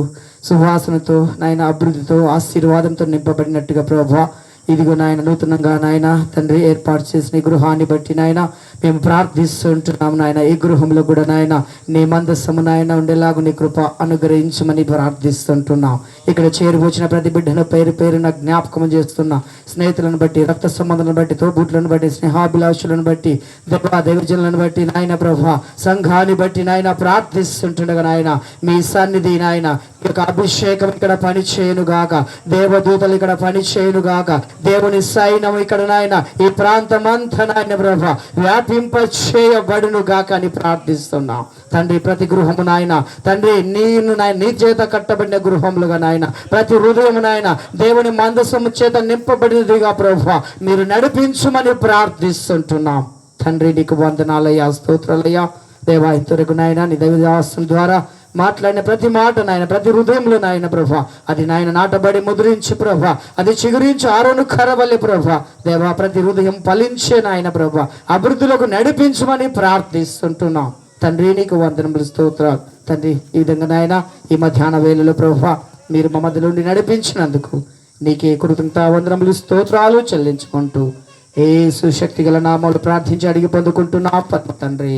Speaker 3: సువాసనతో నాయన అభివృద్ధితో ఆశీర్వాదంతో నింపబడినట్టుగా ప్రభువా, ఇదిగో నాయన నూతనంగా నాయన తండ్రి ఏర్పాటు చేసిన ఈ గృహాన్ని బట్టి నాయన మేము ప్రార్థిస్తుంటున్నాం. నాయన ఈ గృహంలో కూడా నాయన నీ మందస్సము నాయన ఉండేలాగా నీ కృప అనుగ్రహించమని ప్రార్థిస్తుంటున్నాం. ఇక్కడ చేరువచ్చిన ప్రతి బిడ్డను పేరు పేరున జ్ఞాపకం చేస్తున్నా. స్నేహితులను బట్టి, రక్త సంబంధాలను బట్టి, తోబుట్లను బట్టి, స్నేహాభిలాషులను బట్టి, దైవజనులను బట్టి నాయన ప్రభా, సంఘాన్ని బట్టి నాయన ప్రార్థిస్తుంటుండగా నాయన మీ సన్నిధి నాయన ఈ యొక్క అభిషేకం ఇక్కడ పని చేయను గాక, దేవదూతలు ఇక్కడ పని చేయను గాక, దేవుని సైన్యం ఇక్కడ నాయన ఈ ప్రాంతం అంతా నాయన ప్రభా వ్యాపింప చేయబడును గాక అని ప్రార్థిస్తున్నాం తండ్రి. ప్రతి గృహము నాయన తండ్రి నేను నాయన నీ చేత కట్టబడిన గృహములుగా నాయన ప్రతి హృదయం నాయన దేవుని మందసము చేత నింపబడినదిగా ప్రభా మీరు నడిపించమని ప్రార్థిస్తుంటున్నాం తండ్రి. నీకు వందనాలయ్యా, స్తోత్రాలయ్యా. దేవా ఇంతవరకు నాయన నీ దైవదాసం ద్వారా మాట్లాడిన ప్రతి మాట నాయన ప్రతి హృదయంలో నాయన ప్రభా అది నాయన నాటబడి ముద్రించి ప్రభా అది చిగురించి ఆరోను కరవల్లి ప్రభా దేవా ప్రతి హృదయం ఫలించే నాయన ప్రభా అభివృద్ధిలోకి నడిపించమని ప్రార్థిస్తుంటున్నాం తండ్రి. నీకు వందనములు, స్తోత్రాలు తండ్రి. ఈ విధంగా నాయన ఈ మధ్యాహ్న వేళలో ప్రభా మీరు మా మధ్య నుండి నడిపించినందుకు నీకే కృతజ్ఞతా వందనములు, స్తోత్రాలు చెల్లించుకుంటూ యేసు శక్తి గల నామములో ప్రార్థించి అడిగి పొందుకుంటున్నాం పరమ తండ్రి,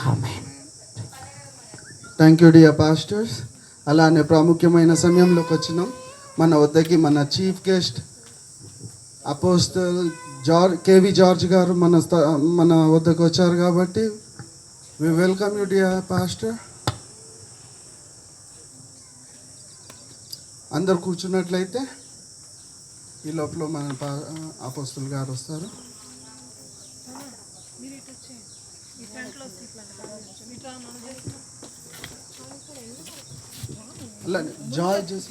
Speaker 3: amen.
Speaker 4: Thank you dear pastors. అలానే ప్రాముఖ్యమైన సమయంలోకి వచ్చినాం. మన వద్దకి మన chief guest apostle K V George గారు మన వద్దకు వచ్చారు. కాబట్టి we welcome you dear pastor. అందరు కూర్చున్నట్లయితే ఈ లోపల మన అపోస్టల్ గారు వస్తారు. అలా జాయ్ చేసి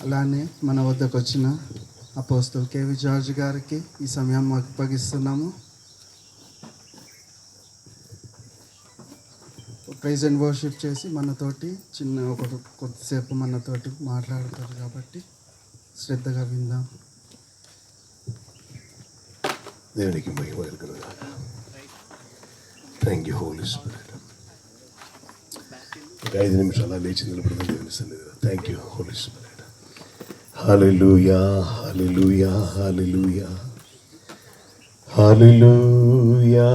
Speaker 4: అలానే మన వద్దకు వచ్చిన అపోస్తల్ కేవి జార్జ్ గారికి ఈ సమయం అప్పగిస్తున్నాము. ప్రైజ్ అండ్ వర్షిప్ చేసి మనతోటి కొద్దిసేపు మనతోటి మాట్లాడతారు కాబట్టి శ్రద్ధగా విందాం.
Speaker 5: దేవునికి మహిమ కలుగునుగాక. Thank you Holy Spirit. ఒక 5 నిమిషాలు లేచి నిలబడదాం దేవుని సన్నిధిలో. Thank you Holy Spirit. హల్లెలూయా, హల్లెలూయా, హల్లెలూయా, హల్లెలూయా.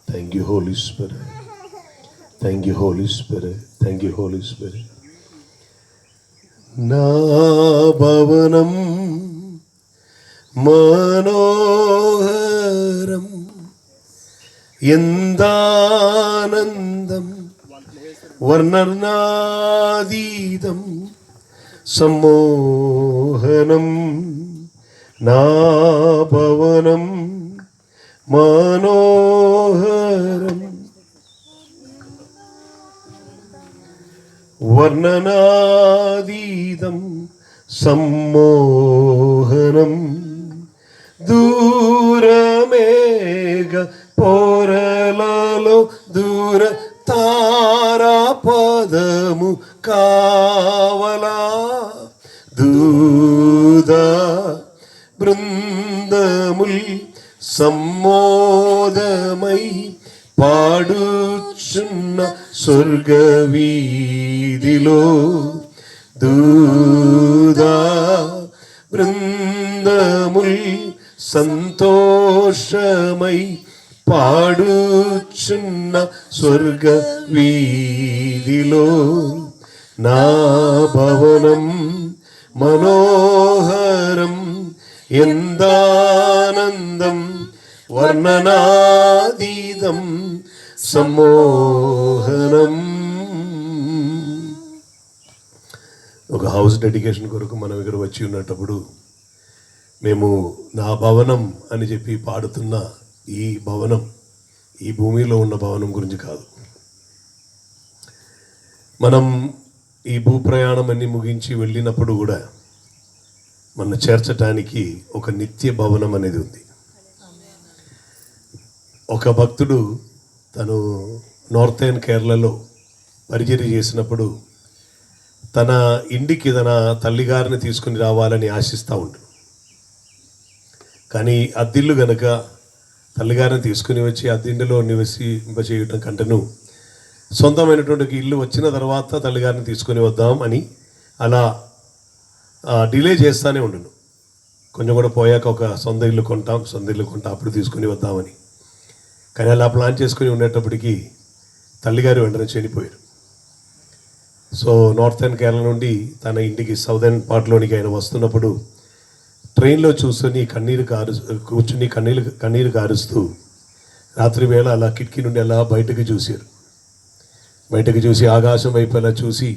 Speaker 5: Thank you Holy Spirit. Thank you Holy Spirit. Thank you Holy Spirit. నా భవనం మనోహరం ఎందానందం వర్ణనాదీదం సమ్మోహనం నా భవనం మనోహరం వర్ణనాదీదం సమ్మోహనం దూరమేఘ పోరలలో దూర తారాపదము కావలా దూద బృందముల్ సమ్మోదమై పాడుచున్న స్వర్గవీధిలో దూదా బృందముల్ సంతోషమై పాడుచున్న స్వర్గ వీధిలో నా భవనం మనోహరం ఎందానందం వర్ణనాదీదం సమ్మోహనం. ఒక హౌస్ డెడికేషన్ కొరకు మనం ఇక్కడ వచ్చి ఉన్నప్పుడు మేము నా భవనం అని చెప్పి పాడుతున్న ఈ భవనం ఈ భూమిలో ఉన్న భవనం గురించి కాదు. మనం ఈ భూప్రయాణం అన్ని ముగించి వెళ్ళినప్పుడు కూడా మన చేర్చటానికి ఒక నిత్య భవనం అనేది ఉంది. ఒక భక్తుడు తను నార్థర్న్ కేరళలో పరిచర్య చేసినప్పుడు తన ఇంటికి తన తల్లిగారిని తీసుకుని రావాలని ఆశిస్తూ ఉంటాడు. కానీ అద్దిల్లు గనక తల్లిగారిని తీసుకుని వచ్చి అద్దింటిలో నివసింపచేయటం కంటేను సొంతమైనటువంటి ఇల్లు వచ్చిన తర్వాత తల్లిగారిని తీసుకొని వద్దాం అని అలా డిలే చేస్తూనే ఉండను. కొంచెం కూడా పోయాక ఒక సొంత ఇల్లు కొంటాం అప్పుడు తీసుకుని వద్దామని. కానీ అలా ప్లాన్ చేసుకుని ఉండేటప్పటికీ తల్లిగారు వెంటనే చనిపోయారు. సో నార్థర్న్ కేరళ నుండి తన ఇంటికి సౌదర్న్ పార్ట్లోనికి ఆయన వస్తున్నప్పుడు ట్రైన్లో కూర్చుని కన్నీరు కారుస్తూ రాత్రి వేళ అలా కిటికీ నుండి అలా బయటకు చూశారు. బయటకు చూసి ఆకాశం వైపు అలా చూసి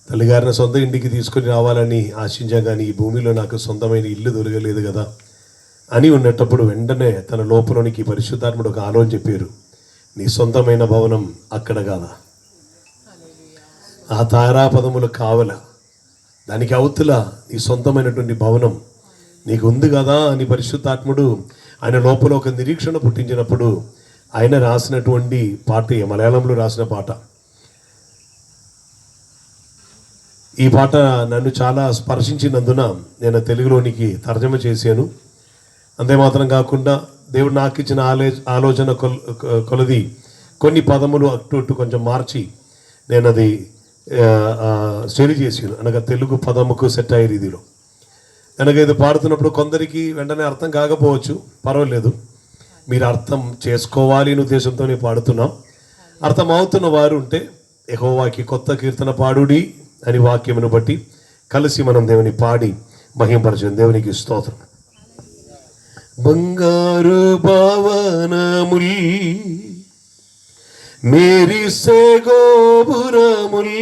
Speaker 5: తల్లిగారిని సొంత ఇంటికి తీసుకొని రావాలని ఆశించా, కానీ ఈ భూమిలో నాకు సొంతమైన ఇల్లు దొరకలేదు కదా అని ఉన్నప్పుడు వెంటనే తన లోపలోనికి పరిశుద్ధాత్ముడు ఒక ఆలోచన చెప్పారు, నీ సొంతమైన భవనం అక్కడ కాదా, ఆ తారాపదములు కావల దానికి అవతల నీ సొంతమైనటువంటి భవనం నీకు ఉంది కదా అని పరిశుద్ధాత్ముడు ఆయన లోపల ఒక నిరీక్షణ పుట్టించినప్పుడు ఆయన రాసినటువంటి పాట, మలయాళంలో రాసిన పాట. ఈ పాట నన్ను చాలా స్పర్శించినందున నేను తెలుగులోనికి తర్జమ చేశాను. అంతేమాత్రం కాకుండా దేవుడు నాకు ఇచ్చిన ఆలోచన కొలది కొన్ని పదములు అటు కొంచెం మార్చి నేను అది స్టడీ చేసాను, అనగా తెలుగు పదముకు సెట్ అయ్యే రీతిలో. కనుక ఇది పాడుతున్నప్పుడు కొందరికి వెంటనే అర్థం కాకపోవచ్చు, పర్వాలేదు, మీరు అర్థం చేసుకోవాలి అనే ఉద్దేశంతో పాడుతున్నాం. అర్థం అవుతున్న వారు ఉంటే యెహోవాకి కొత్త కీర్తన పాడుడి అని వాక్యమును బట్టి కలిసి మనం దేవుని పాడి మహింపరచండి. దేవునికి స్తోత్రం. బంగారు భవనముల్ మెరిసే గోపురముల్,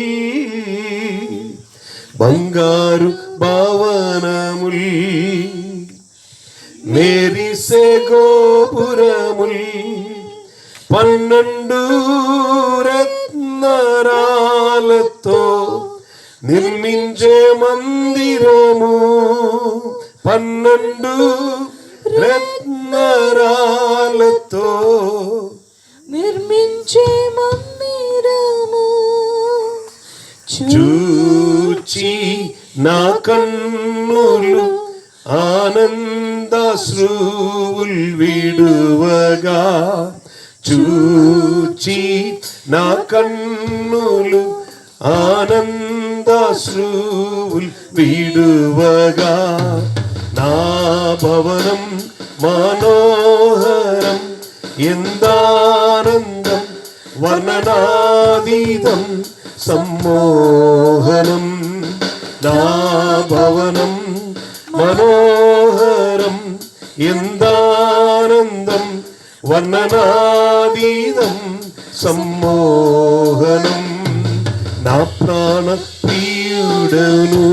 Speaker 5: బంగారు భవనముల్ మెరిసే గోపురముల్, 12 రత్నరాలతో నిర్మించే మందిరము, 12 రత్నరాలతో
Speaker 6: నిర్మించే మందిరము,
Speaker 5: చూచి నా కన్నులు ఆనందాశ్రువుల్ విడువగా, చూచి నా కన్నులు ఆనందాశ్రువుల్ విడువగా, నా భవనం మనోహరం ఎందానందం వర్ణనాతీతం సమ్మోహనం, నా భవనం మనోహరం ఎందానందం వర్ణనాతీతం సమ్మోహనం, నా ప్రాణ ప్రియుడను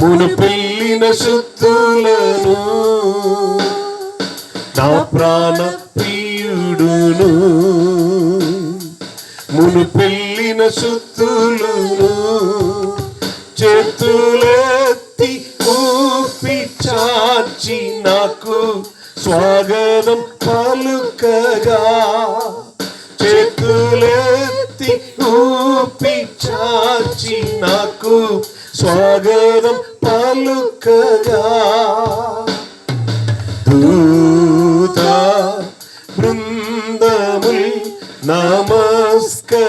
Speaker 5: మునుపెల్లిన శుద్ధులను, నా ప్రాణ ప్రియుడును మునుపెల్లిన శుద్ధులను, చేతులెత్తి ఊపి చాచి నాకు స్వాగతం పలుకగా, చేతులెత్తి ఊపి చాచి నాకు స్వాగతం పలుకగా, దూత బృందముల్ నమస్కరించి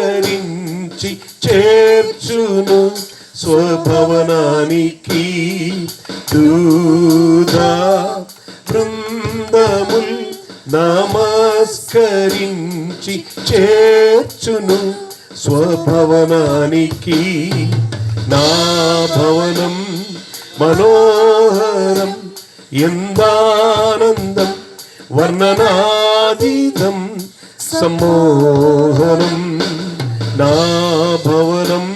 Speaker 5: చేర్చును స్వభవనానికి, దూత బృందముల్ నమస్కరించి చేర్చును స్వభవనానికి, నా భవనం మనోహరం ఎందానందం వర్ణనాతీతం సమ్మోహనం, నా భవనం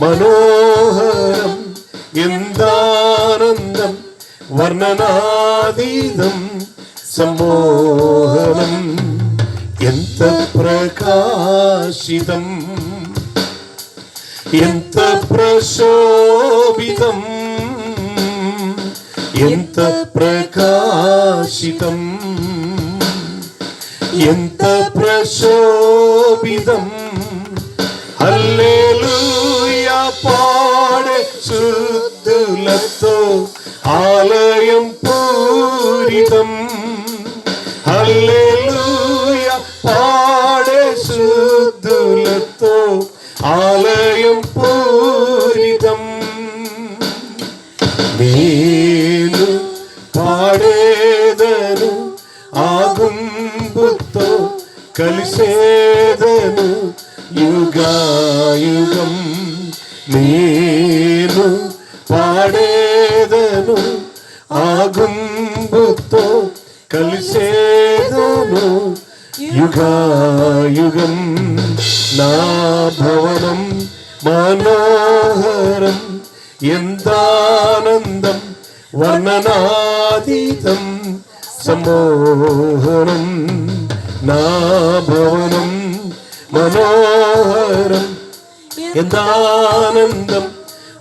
Speaker 5: మనోహరం ఎందానందం వర్ణనాతీతం సమ్మోహనం, ఎంత ప్రకాశితం ఎంత ప్రశోభితం, ఎంత ప్రకాశితం ఎంత ప్రశోభితం, హల్లెలూయా పాడే శుద్ధులతో ఆలయం పూరితం, హల్లెలూయా పాడే శుద్ధులతో ఆలయం పూరితం, నేను పాడేదను ఆగుంబుతో కలిసేదను యుగాయుగం, నేను పాడేదను ఆగుంబుతో కలిసే యుగాయుగం నా భవనం మనోహరం ఎంతానందం వర్ణనాతీతం సమ్మోహనం నా భవనం మనోహరం ఎంతానందం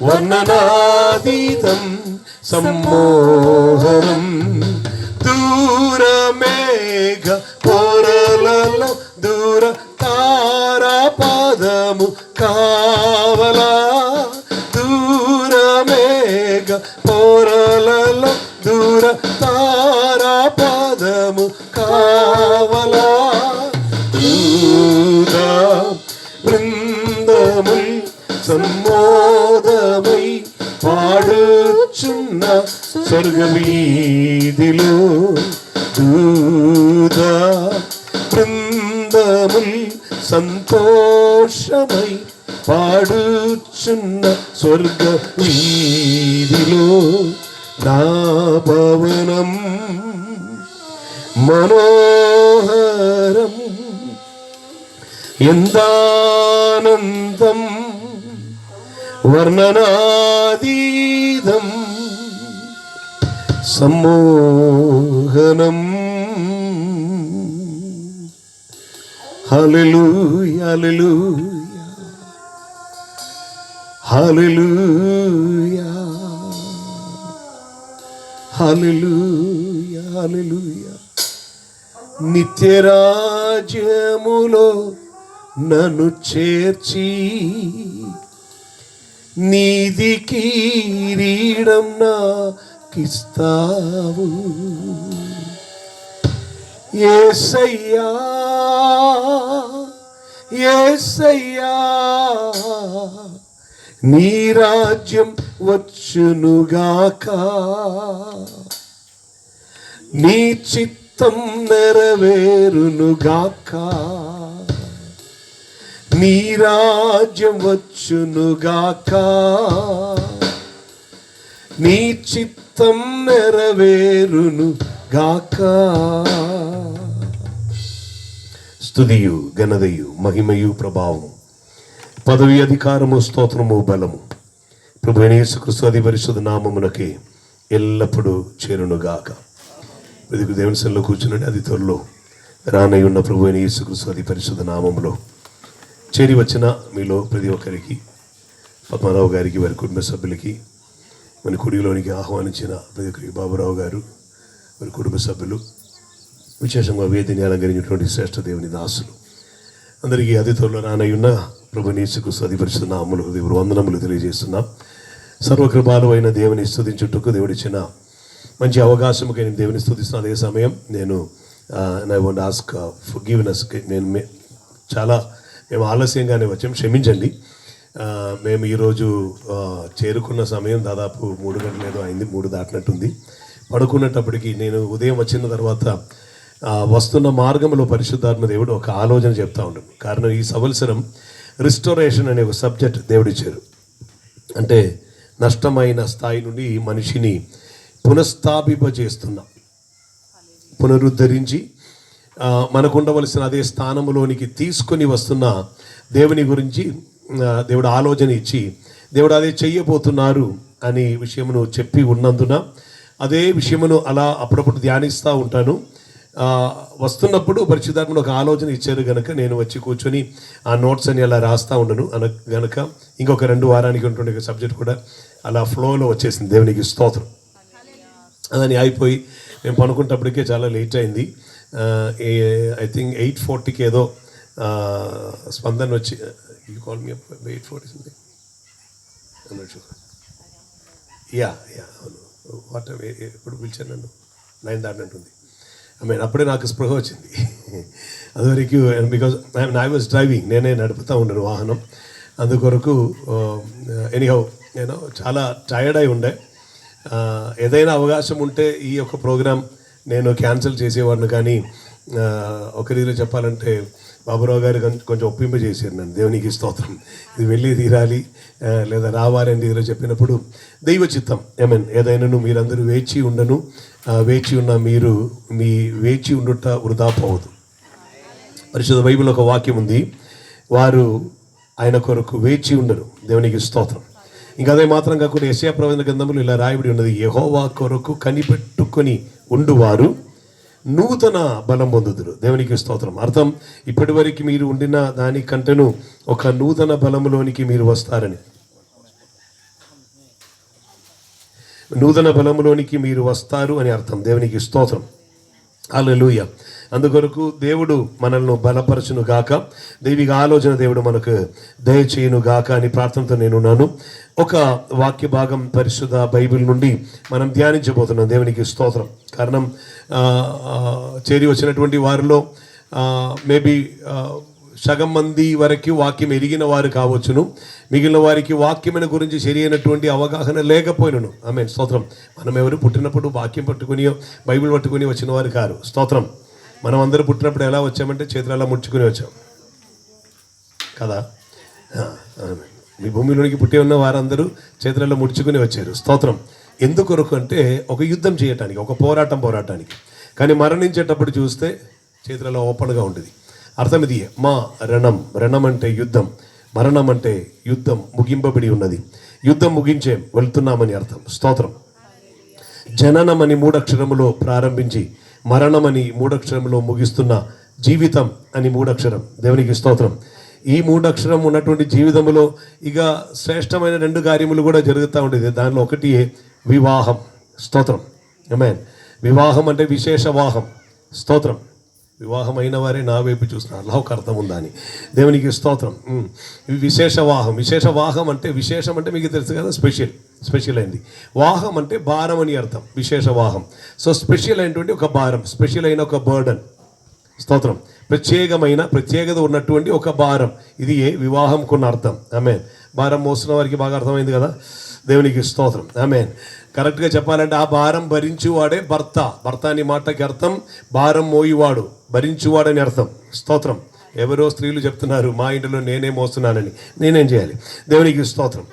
Speaker 5: వర్ణనాతీతం సమ్మోహరం దూరమేఘ పొరలలో దూర తారాపాదము కావలా దూరమేఘ పొరలలో దూర తారాపాదము కావలా దూరా బృందముల్ సమ్మోదమై పాడుచున్న స్వర్గవీధిలో దూదా బృందముల్ సంతోషమై పాడుచున్న స్వర్గ వీధిలో నా భవనం మనోహరం ఎందానందం వర్ణనాదీదం సమ్మోహనం హల్లెలూయా హల్లెలూయా హల్లెలూయా హల్లెలూయా నిత్యరాజ్యములో నన్ను చేర్చి నీది కిరీటం నాకిస్తావు యేసయ్యా యేసయ్యా నీ రాజ్యం వచ్చునుగాక నీ చిత్తం నెరవేరునుగాక నీ రాజ్యం వచ్చునుగాక నీ చిత్తం నెరవేరునుగాక స్తుతియు ఘనతయు మహిమయు ప్రభావము పదవి అధికారము స్తోత్రము బలము ప్రభువైన యేసుక్రీస్తు అతి పరిశుద్ధ నామమునకే ఎల్లప్పుడూ చేరునుగాక. వెదుకు దేవుని సన్నిధిలో కూర్చున్నది అది త్వరలో రానయ్యున్న ప్రభువైన యేసుక్రీస్తు అతి పరిశుద్ధ నామములో చేరి వచ్చిన మీలో ప్రతి ఒక్కరికి, పద్మారావు గారికి, వారి కుటుంబ సభ్యులకి, మన కుడిలోనికి ఆహ్వానించిన ప్రతి ఒక్కరికి, బాబురావు గారు, వారి కుటుంబ సభ్యులు, విశేషంగా వేదిని అలంకరించినటువంటి శ్రేష్ఠ దేవుని దాసులు అందరికీ అతి త్వరలో రానయ్యున్న ప్రభువైన యేసుక్రీస్తు అతి పరిశుద్ధ నామములో దేవుడు వందనములు తెలియజేస్తున్నాం. సర్వకృపాలు అయిన దేవుని స్తుతించుటకు దేవుడిచ్చిన మంచి అవకాశముకై నేను దేవుని స్తుతిస్తున్న అదే సమయం నేను ఐ వాంట్ ఆస్క్ ఫర్గివ్నెస్. మేము ఆలస్యంగానే వచ్చాం, క్షమించండి. మేము ఈరోజు చేరుకున్న సమయం దాదాపు 3 గంటలు ఏదో అయింది, 3 దాటినట్టుంది. పడుకున్నప్పటికీ నేను ఉదయం వచ్చిన తర్వాత వస్తున్న మార్గంలో పరిశుద్ధాత్మ దేవుడు ఒక ఆలోచన చెప్తా ఉన్నాడు. కారణం ఈ సంవత్సరం రిస్టోరేషన్ అనే ఒక సబ్జెక్ట్ దేవుడిచ్చారు. అంటే నష్టమైన స్థాయి నుండి మనిషిని పునఃస్థాపింపజేస్తున్నా, పునరుద్ధరించి మనకు ఉండవలసిన అదే స్థానంలోనికి తీసుకొని వస్తున్న దేవుని గురించి దేవుడు ఆలోచన ఇచ్చి దేవుడు అదే చెయ్యబోతున్నారు అనే విషయమును చెప్పి ఉన్నందున అదే విషయమును అలా అప్పుడప్పుడు ధ్యానిస్తూ ఉంటాను. వస్తున్నప్పుడు పరిశుద్ధాత్మను ఒక ఆలోచన ఇచ్చారు కనుక నేను వచ్చి కూర్చొని ఆ నోట్స్ అని అలా రాస్తూ ఉండను గనక ఇంకొక 2 వారానికి ఉంటుండే సబ్జెక్ట్ కూడా అలా ఫ్లోలో వచ్చేసింది. దేవునికి స్తోత్రం. అదని అయిపోయి మేము పనుకుంటప్పటికే చాలా లేట్ అయింది. ఐ థింక్ 8:40కి ఏదో స్పందన వచ్చి కాల్ మీ 8:40 సంథింగ్ యా అవును వాట్ ఎప్పుడు పిలిచాను నన్ను 9 దాటినట్టుంది. అప్పుడే నాకు స్పృహ వచ్చింది. అదివరకు బికాజ్ ఐ వాజ్ డ్రైవింగ్, నేనే నడుపుతూ ఉన్నాను వాహనం. అందుకొరకు ఎనీహౌ నేను చాలా టైర్డ్ అయి ఉండే. ఏదైనా అవకాశం ఉంటే ఈ యొక్క ప్రోగ్రాం నేను క్యాన్సిల్ చేసేవాడిని, కానీ ఒక రీతిలో చెప్పాలంటే బాబురావు గారు కొంచెం ఒప్పింపజేశారు నన్ను. దేవునికి స్తోత్రం. ఇది వెళ్ళి తీరాలి లేదా రావాలి అని రీతిలో చెప్పినప్పుడు దైవ చిత్తం ఏదైనాను మీరందరూ వేచి ఉండను, వేచి ఉన్న మీరు మీ వేచి ఉండుట వృధా పోవద్దు. పరిశుద్ధ బైబిల్ ఒక వాక్యం ఉంది, వారు ఆయన కొరకు వేచి ఉండరు. దేవునికి స్తోత్రం. ఇంకా అదే మాత్రం కాకుండా యెషయా ప్రవచన గ్రంథంలో ఇలా రాయబడి ఉన్నది, యెహోవా కొరకు కనిపెట్టుకొని ఉండువారు నూతన బలం పొందుదురు. దేవునికి స్తోత్రం. అర్థం, ఇప్పటి వరకు మీరు ఉండిన దానికంటేను ఒక నూతన బలములోనికి మీరు వస్తారని, నూతన బలములోనికి మీరు వస్తారు అని అర్థం. దేవునికి స్తోత్రం. హల్లెలూయా. అందుకొరకు దేవుడు మనల్ని బలపరచును గాక, దైవిక ఆలోచన దేవుడు మనకు దయచేయును గాక అని ప్రార్థనతో నేనున్నాను. ఒక వాక్య భాగం పరిశుద్ధ బైబిల్ నుండి మనం ధ్యానించబోతున్నాం. దేవునికి స్తోత్రం. కారణం, చేరి వచ్చినటువంటి వారిలో మేబీ సగం మంది వరకు వాక్యం ఎరిగిన వారు కావచ్చును, మిగిలిన వారికి వాక్యమైన గురించి సరి అయినటువంటి అవగాహన లేకపోయినను. ఆమేన్, స్తోత్రం. మనం ఎవరు పుట్టినప్పుడు వాక్యం పట్టుకుని బైబిల్ పట్టుకుని వచ్చిన వారు కారు. స్తోత్రం. మనం అందరూ పుట్టినప్పుడు ఎలా వచ్చామంటే చేతులలో ముడుచుకుని వచ్చాం కదా. మీ భూమిలోనికి పుట్టి ఉన్న వారందరూ చేతులలో ముడుచుకుని వచ్చారు. స్తోత్రం. ఎందుకొరకు అంటే ఒక యుద్ధం చేయటానికి, ఒక పోరాటానికి. కానీ మరణించేటప్పుడు చూస్తే చేతులలో ఓపెన్గా ఉంటుంది. అర్థం ఇది, మా రణం అంటే యుద్ధం, మరణం అంటే యుద్ధం ముగింపబడి ఉన్నది, యుద్ధం ముగించే వెళ్తున్నామని అర్థం. స్తోత్రం. జననం అని 3 అక్షరములో ప్రారంభించి మరణమని 3 అక్షరంలో ముగిస్తున్న జీవితం అని 3 అక్షరం. దేవునికి స్తోత్రం. ఈ 3 అక్షరం ఉన్నటువంటి జీవితంలో ఇక శ్రేష్టమైన 2 కార్యములు కూడా జరుగుతూ ఉండేది. దానిలో ఒకటి వివాహం. స్తోత్రం. ఆమేన్. వివాహం అంటే విశేషవాహం. స్తోత్రం. వివాహం అయిన వారే నా వైపు చూస్తున్నారు, అల్లాహ్కు అర్థం ఉందా అని. దేవునికి స్తోత్రం. విశేషవాహం అంటే, విశేషం అంటే మీకు తెలుసు కదా, స్పెషల్ అయింది. వాహం అంటే భారం అని అర్థం, విశేషవాహం. సో స్పెషల్ అయినటువంటి ఒక భారం, స్పెషల్ అయిన ఒక బర్డన్. స్తోత్రం. ప్రత్యేకత ఉన్నటువంటి ఒక భారం, ఇది వివాహంకున్న అర్థం. ఆమేన్. భారం మోస్తున్న వారికి బాగా అర్థమైంది కదా. దేవునికి స్తోత్రం. ఆమేన్. కరెక్ట్గా చెప్పాలంటే ఆ భారం భరించువాడే భర్త అని మాటకి అర్థం భారం మోయువాడు, భరించువాడని అర్థం. స్తోత్రం. ఎవరో స్త్రీలు చెప్తున్నారు, మా ఇంటిలో నేనే మోస్తున్నానని. నేనేం చేయాలి? దేవునికి స్తోత్రం.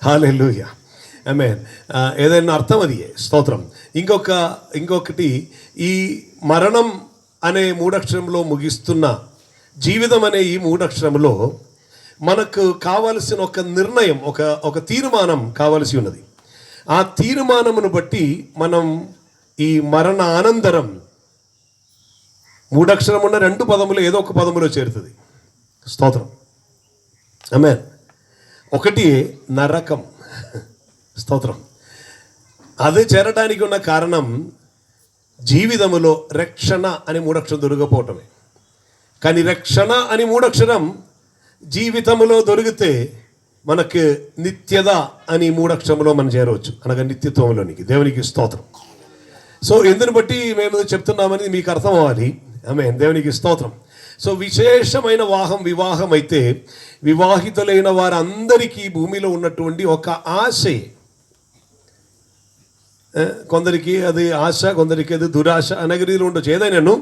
Speaker 5: హల్లెలూయా. ఆమేన్. ఏదైనా అర్థం అది. స్తోత్రం. ఇంకొకటి, ఈ మరణం అనే 3 అక్షరంలో ముగిస్తున్న జీవితం అనే ఈ 3 అక్షరంలో మనకు కావలసిన ఒక నిర్ణయం, ఒక తీర్మానం కావలసి ఉన్నది. ఆ తీర్మానమును బట్టి మనం ఈ మరణ అనంతరం 3 అక్షరం ఉన్న 2 పదములు ఏదో ఒక పదములో చేరుతుంది. స్తోత్రం. ఆమేన్. ఒకటి నరకం. స్తోత్రం. అది చేరడానికి ఉన్న కారణం జీవితములో రక్షణ అని 3 అక్షరం దొరకపోవటమే. కానీ రక్షణ అని 3 అక్షరం జీవితంలో దొరికితే మనకు నిత్యత అని 3 అక్షరంలో మనం చేరవచ్చు, అనగా నిత్యత్వంలోనికి. దేవునికి స్తోత్రం. సో ఎందుని బట్టి మేము చెప్తున్నామని మీకు అర్థం అవ్వాలి. ఆమేన్. దేవునికి స్తోత్రం. సో విశేషమైన వివాహం అయితే వివాహితులైన వారందరికీ భూమిలో ఉన్నటువంటి ఒక ఆశే. కొందరికి అది ఆశ, కొందరికి అది దురాశ అనగరీలో ఉండొచ్చు. ఏదైనాను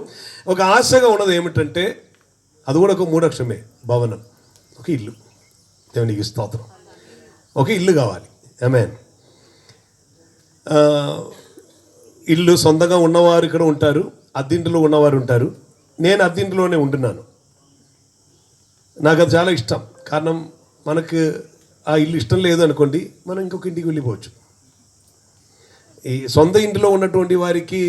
Speaker 5: ఒక ఆశగా ఉన్నది ఏమిటంటే అది కూడా ఒక 3 అక్షరమే, భవనం, ఒక ఇల్లు. దేవునికి స్తోత్రం. ఒక ఇల్లు కావాలి. ఆమేన్. ఇల్లు సొంతంగా ఉన్నవారు ఇక్కడ ఉంటారు, అద్దింటిలో ఉన్నవారు ఉంటారు. నేను అద్దింటిలోనే ఉంటున్నాను. నాకు అది చాలా ఇష్టం. కారణం, మనకు ఆ ఇల్లు ఇష్టం లేదు అనుకోండి, మనం ఇంకొక ఇంటికి వెళ్ళిపోవచ్చు. ఈ సొంత ఇంటిలో ఉన్నటువంటి వారికి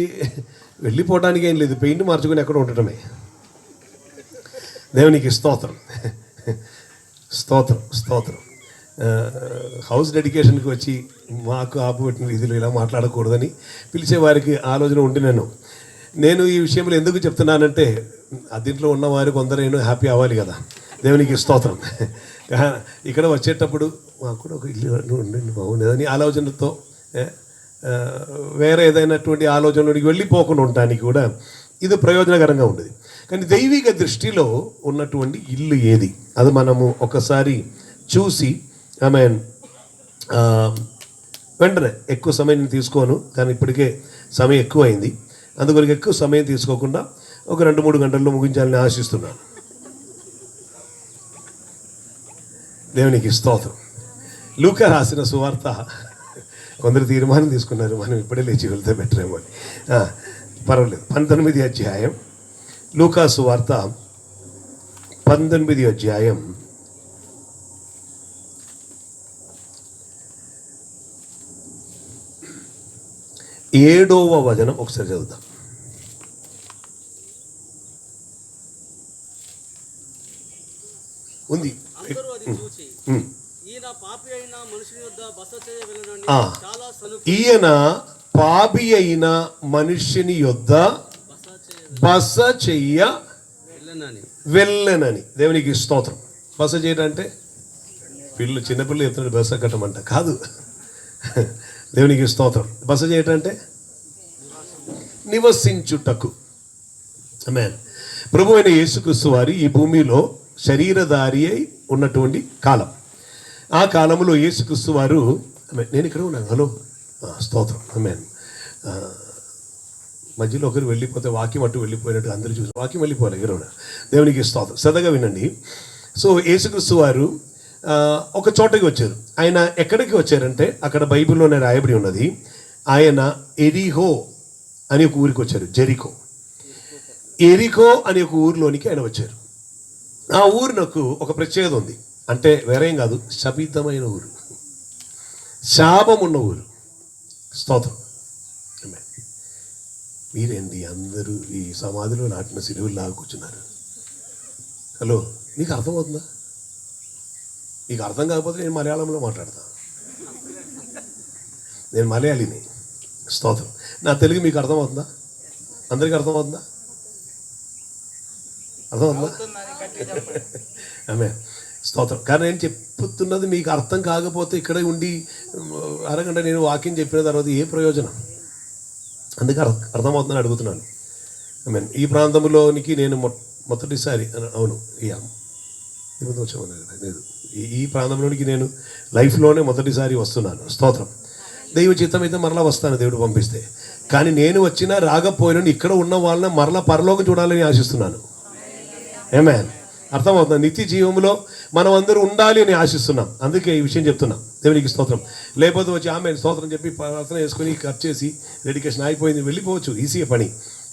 Speaker 5: వెళ్ళిపోవడానికి ఏం లేదు, పెయింట్ మార్చుకొని ఎక్కడ ఉండటమే. దేవునికి స్తోత్రం. స్తోత్రం. హౌస్ డెడికేషన్కి వచ్చి మాకు ఆపుపెట్టిన రీతిలో ఇలా మాట్లాడకూడదని పిలిచే వారికి ఆలోచన ఉండి నేను ఈ విషయంలో ఎందుకు చెప్తున్నానంటే, అదింట్లో ఉన్నవారు కొందరైనా హ్యాపీ అవ్వాలి కదా. దేవునికి స్తోత్రం. ఇక్కడ వచ్చేటప్పుడు మాకు కూడా ఒక ఇల్లు ఉండండి బాగుండేదని ఆలోచనతో వేరే ఏదైనటువంటి ఆలోచనలోకి వెళ్ళిపోకుండా ఉండటానికి కూడా ఇది ప్రయోజనకరంగా ఉండేది. కానీ దైవిక దృష్టిలో ఉన్నటువంటి ఇల్లు ఏది, అది మనము ఒకసారి చూసి ఆమేన్. వెంటనే ఎక్కువ సమయం నేను తీసుకోను, కానీ ఇప్పటికే సమయం ఎక్కువ అయింది. అందుకొరకు ఎక్కువ సమయం తీసుకోకుండా ఒక 2-3 గంటల్లో ముగించాలని ఆశిస్తున్నాను. దేవునికి స్తోత్రం. లూకా రాసిన సువార్త, కొందరు తీర్మానం తీసుకున్నారు మనం ఇప్పుడే లేచి వెళ్తే బెటర్ ఏమో అని. పర్వాలేదు. 19వ అధ్యాయం లూకాసు వార్త 19వ అధ్యాయం 7వ వచనం ఒకసారి చదువుతాం. ఉంది.
Speaker 2: అందరూ అది చూచి ఈయన పాపి అయిన మనుషుని యొద్ద బస చేయవలెనని
Speaker 5: ఆ.
Speaker 2: చాలా
Speaker 5: ఈయన పాపి అయిన మనుష్యుని యొద్ద బస చెయ్య వెళ్ళనని. దేవునికి స్తోత్రం. బస చేయడం అంటే చిన్నపిల్లలు చెప్తున్నాడు బస కట్టమంట కాదు. దేవునికి స్తోత్రం. బస చేయటం అంటే నివసించుటకు. ఆమేన్. ప్రభు అయిన యేసుక్రీస్తు వారి ఈ భూమిలో శరీరధారి అయి ఉన్నటువంటి కాలం. ఆ కాలంలో యేసుక్రీస్తు వారు, నేను ఇక్కడ ఉన్నాను, హలో స్తోత్రం, ఆమేన్. మధ్యలో ఒకరు వెళ్ళిపోతే వాక్యం అట్టు వెళ్ళిపోయినట్టు అందరూ చూసి వాక్యం వెళ్ళిపోవాలి ఇక్కడ. దేవునికి స్తోత్రం. శ్రద్ధగా వినండి. సో యేసుక్రీస్తు వారు ఒక చోటకి వచ్చారు. ఆయన ఎక్కడికి వచ్చారంటే అక్కడ బైబిల్లోనే రాయబడి ఉన్నది, ఆయన ఎరిహో అని ఒక ఊరికి వచ్చారు. ఎరికో అనే ఒక ఊరిలోనికి ఆయన వచ్చారు. ఆ ఊరినకు ఒక ప్రత్యేకత ఉంది. అంటే వేరేం కాదు, శపితమైన ఊరు, శాపమున్న ఊరు. స్తోత్రం. మీరేంటి అందరూ ఈ సమాధిలో నాటిన సిలువల్లాగా కూర్చున్నారు? హలో, నీకు అర్థమవుతుందా? నీకు అర్థం కాకపోతే నేను మలయాళంలో మాట్లాడతాను. నేను మలయాళిని. స్తోత్రం. నా తెలుగు మీకు అర్థమవుతుందా? అందరికీ అర్థమవుతుందా? అర్థమవుతుందా? ఆమె స్తోత్రం. కానీ నేను చెప్తున్నది మీకు అర్థం కాకపోతే ఇక్కడ ఉండి అరగంట నేను వాక్యం చెప్పిన తర్వాత ఏ ప్రయోజనం? అందుకే అర్థమవుతుందని అడుగుతున్నాను. ఆమేన్. ఈ ప్రాంతంలోనికి నేను మొదటిసారి, అవును, లేదు, ఈ ప్రాంతంలోనికి నేను లైఫ్లోనే మొదటిసారి వస్తున్నాను. స్తోత్రం. దైవ చిత్తం అయితే మరలా వస్తాను, దేవుడు పంపిస్తే. కానీ నేను వచ్చినా రాకపోయినా ఇక్కడ ఉన్న వాళ్ళని మరలా పరలోకం చూడాలని ఆశిస్తున్నాను. ఆమేన్. అర్థమవుతుంది. నిత్య జీవంలో మనం అందరూ ఉండాలి అని ఆశిస్తున్నాం. అందుకే ఈ విషయం చెప్తున్నాం. దేవునికి స్తోత్రం. లేకపోతే వచ్చి ఆమేన్ స్తోత్రం చెప్పి ప్రార్థన చేసుకుని ఖర్చు చేసి డెడికేషన్ అయిపోయింది వెళ్ళిపోవచ్చు, ఈజీగా పని.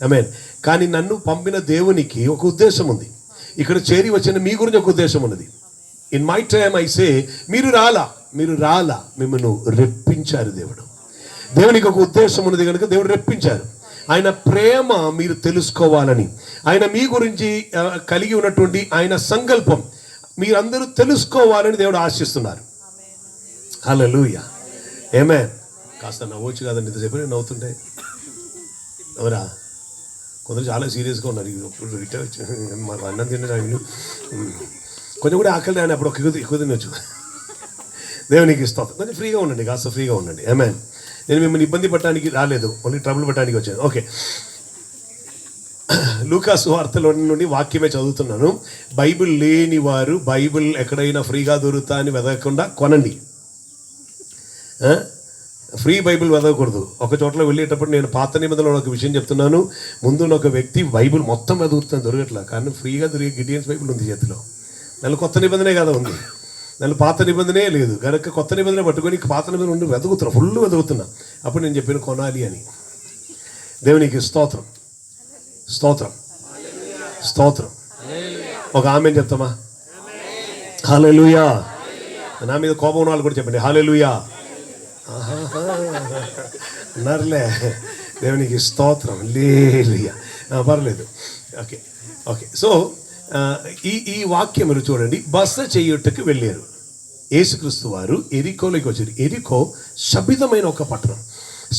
Speaker 5: ఆమేన్. కానీ నన్ను పంపిన దేవునికి ఒక ఉద్దేశం ఉంది. ఇక్కడ చేరి వచ్చిన మీ గురించి ఒక ఉద్దేశం ఉన్నది. In my time I say, మీరు రాలా, మిమ్మల్ని రెప్పించారు దేవుడు. దేవునికి ఒక ఉద్దేశం ఉన్నది కనుక దేవుడు రెప్పించారు. ఆయన ప్రేమ మీరు తెలుసుకోవాలని, ఆయన మీ గురించి కలిగి ఉన్నటువంటి ఆయన సంకల్పం మీరందరూ తెలుసుకోవాలని దేవుడు ఆశిస్తున్నారు. హల్లెలూయా. ఆమేన్. కాస్త నవ్వచ్చు కదండి, ఇంతసేపు నేను నవ్వుతుంటే. ఎవరా కొందరు చాలా సీరియస్గా ఉన్నారు. మాకు అన్నం తినడానికి కొంచెం కూడా ఆకలి అని అప్పుడు ఎక్కువ తినొచ్చు. దేవునికి స్తోత్రం. కొంచెం ఫ్రీగా ఉండండి, కాస్త ఫ్రీగా ఉండండి. ఆమేన్. నేను మిమ్మల్ని ఇబ్బంది పెట్టడానికి రాలేదు, ఓన్లీ ట్రబుల్ పెట్టడానికి వచ్చాను. ఓకే, లూకాసు వార్తలో నుండి వాక్యమే చదువుతున్నాను. బైబిల్ లేని వారు బైబిల్ ఎక్కడైనా ఫ్రీగా దొరుకుతా అని వెతకకుండా కొనండి. ఫ్రీ బైబిల్ వెతకూడదు. ఒక చోట్ల వెళ్ళేటప్పుడు నేను పాత నిబంధనలో ఒక విషయం చెప్తున్నాను. ముందు ఒక వ్యక్తి బైబిల్ మొత్తం వెతుకుతాను, దొరకట్లా. కానీ ఫ్రీగా దొరికే గిడియన్స్ బైబిల్ ఉంది చేతిలో. నన్ను కొత్త నిబంధనే కదా ఉంది, నన్ను పాత నిబంధనే లేదు కనుక కొత్త నిబంధన పట్టుకొని పాత నిబంధన ఉండి వెతుకుతున్నా, ఫుల్ వెతుకుతున్నా. అప్పుడు నేను చెప్పాను కొనాలి అని. దేవునికి స్తోత్రం, స్తోత్రం, స్తోత్రం. ఒక ఆమేన్ చెప్తామా? హల్లెలూయా. నా మీద కోపం ఉన్న వాళ్ళు కూడా చెప్పండి హల్లెలూయా. అన్నారులే. దేవునికి స్తోత్రం. హల్లెలూయా. పర్లేదు. Okay okay. సో ఈ వాక్యములు చూడండి. బస చేయుటకు వెళ్ళారు. యేసుక్రీస్తు వారు ఎరికోలోకి వచ్చారు. ఎరికో శపితమైన ఒక పట్టణం.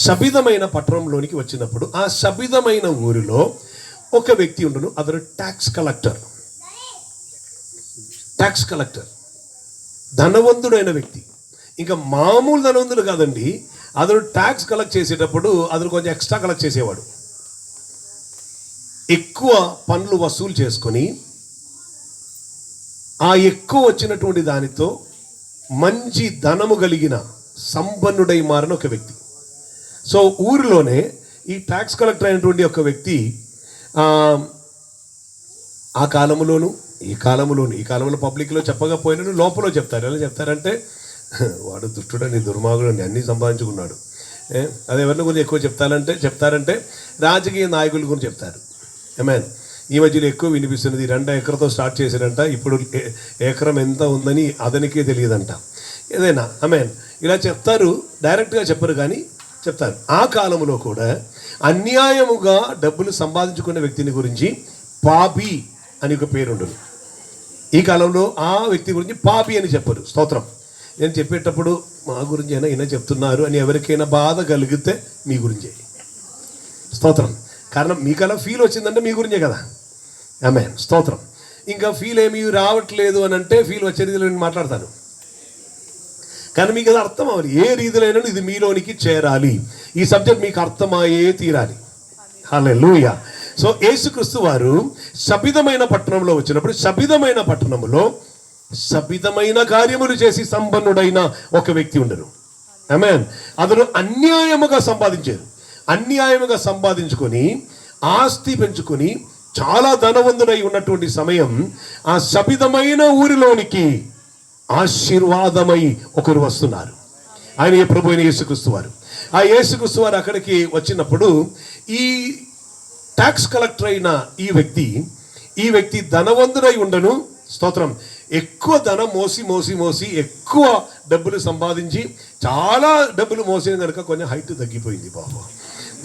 Speaker 5: శపితమైన పట్టణంలోనికి వచ్చినప్పుడు ఆ శపితమైన ఊరిలో ఒక వ్యక్తి ఉండను. అతను ట్యాక్స్ కలెక్టర్, ధనవంతుడైన వ్యక్తి. ఇంకా మామూలు ధనవంతుడు కాదండి. అతను ట్యాక్స్ కలెక్ట్ చేసేటప్పుడు అతను కొంచెం ఎక్స్ట్రా కలెక్ట్ చేసేవాడు. ఎక్కువ పన్నులు వసూలు చేసుకొని ఆ ఎక్కువ వచ్చినటువంటి దానితో మంచి ధనము కలిగిన సంపన్నుడై మారిన ఒక వ్యక్తి. సో ఊరిలోనే ఈ ట్యాక్స్ కలెక్టర్ అయినటువంటి ఒక వ్యక్తి ఆ కాలంలోను ఈ కాలంలో పబ్లిక్లో చెప్పకపోయినా లోపల చెప్తారు. ఎలా చెప్తారంటే, వాడు దుష్టుడని, దుర్మార్గుడని, అన్నీ సంపాదించుకున్నాడు. అది ఎవరిని గురించి ఎక్కువ చెప్తారంటే రాజకీయ నాయకుల గురించి చెప్తారు. ఆమేన్. ఈ మధ్యలో ఎక్కువ వినిపిస్తున్నది 2 ఎకరతో స్టార్ట్ చేశారంట, ఇప్పుడు ఎకరం ఎంత ఉందని అతనికే తెలియదంట. ఏదైనా ఆమేన్ ఇలా చెప్తారు, డైరెక్ట్గా చెప్పరు కానీ చెప్తారు. ఆ కాలంలో కూడా అన్యాయముగా డబ్బులు సంపాదించుకునే వ్యక్తిని గురించి పాపి అని ఒక పేరు ఉండదు. ఈ కాలంలో ఆ వ్యక్తి గురించి పాపి అని చెప్పరు. స్తోత్రం. నేను చెప్పేటప్పుడు మా గురించి అయినా ఈయన చెప్తున్నారు అని ఎవరికైనా బాధ కలిగితే మీ గురించే. స్తోత్రం. కారణం మీకు అలా ఫీల్ వచ్చిందంటే మీ గురించే కదా. ఆమేన్. స్తోత్రం. ఇంకా ఫీల్ ఏమీ రావట్లేదు అని అంటే ఫీల్ వచ్చే రీతిలో నేను మాట్లాడతాను, కానీ మీకు అది అర్థం అవ్వాలి. ఏ రీతిలో ఇది మీలోనికి చేరాలి. ఈ సబ్జెక్ట్ మీకు అర్థమయ్యే తీరాలి. హల్లెలూయా. సో యేసుక్రీస్తు వారు శపితమైన పట్టణంలో వచ్చినప్పుడు శపితమైన పట్టణంలో శపితమైన కార్యములు చేసి సంపన్నుడైన ఒక వ్యక్తి ఉండరు. ఆమేన్. అతను అన్యాయముగా సంపాదించారు. అన్యాయముగా సంపాదించుకొని ఆస్తి పెంచుకొని చాలా ధనవంతుడై ఉన్నటువంటి సమయం ఆ శపితమైన ఊరిలోనికి ఆశీర్వాదమై ఒకరు వస్తున్నారు. ఆయన ఏ ప్రభు అయిన యేసుక్రీస్తు వారు. ఆ యేసుక్రీస్తు వారు అక్కడికి వచ్చినప్పుడు ఈ ట్యాక్స్ కలెక్టర్ అయిన ఈ వ్యక్తి ధనవంతుడై ఉండను. స్తోత్రం. ఎక్కువ ధనం మోసి ఎక్కువ డబ్బులు సంపాదించి చాలా డబ్బులు మోసిన కనుక కొంచెం హైట్ తగ్గిపోయింది బాబు.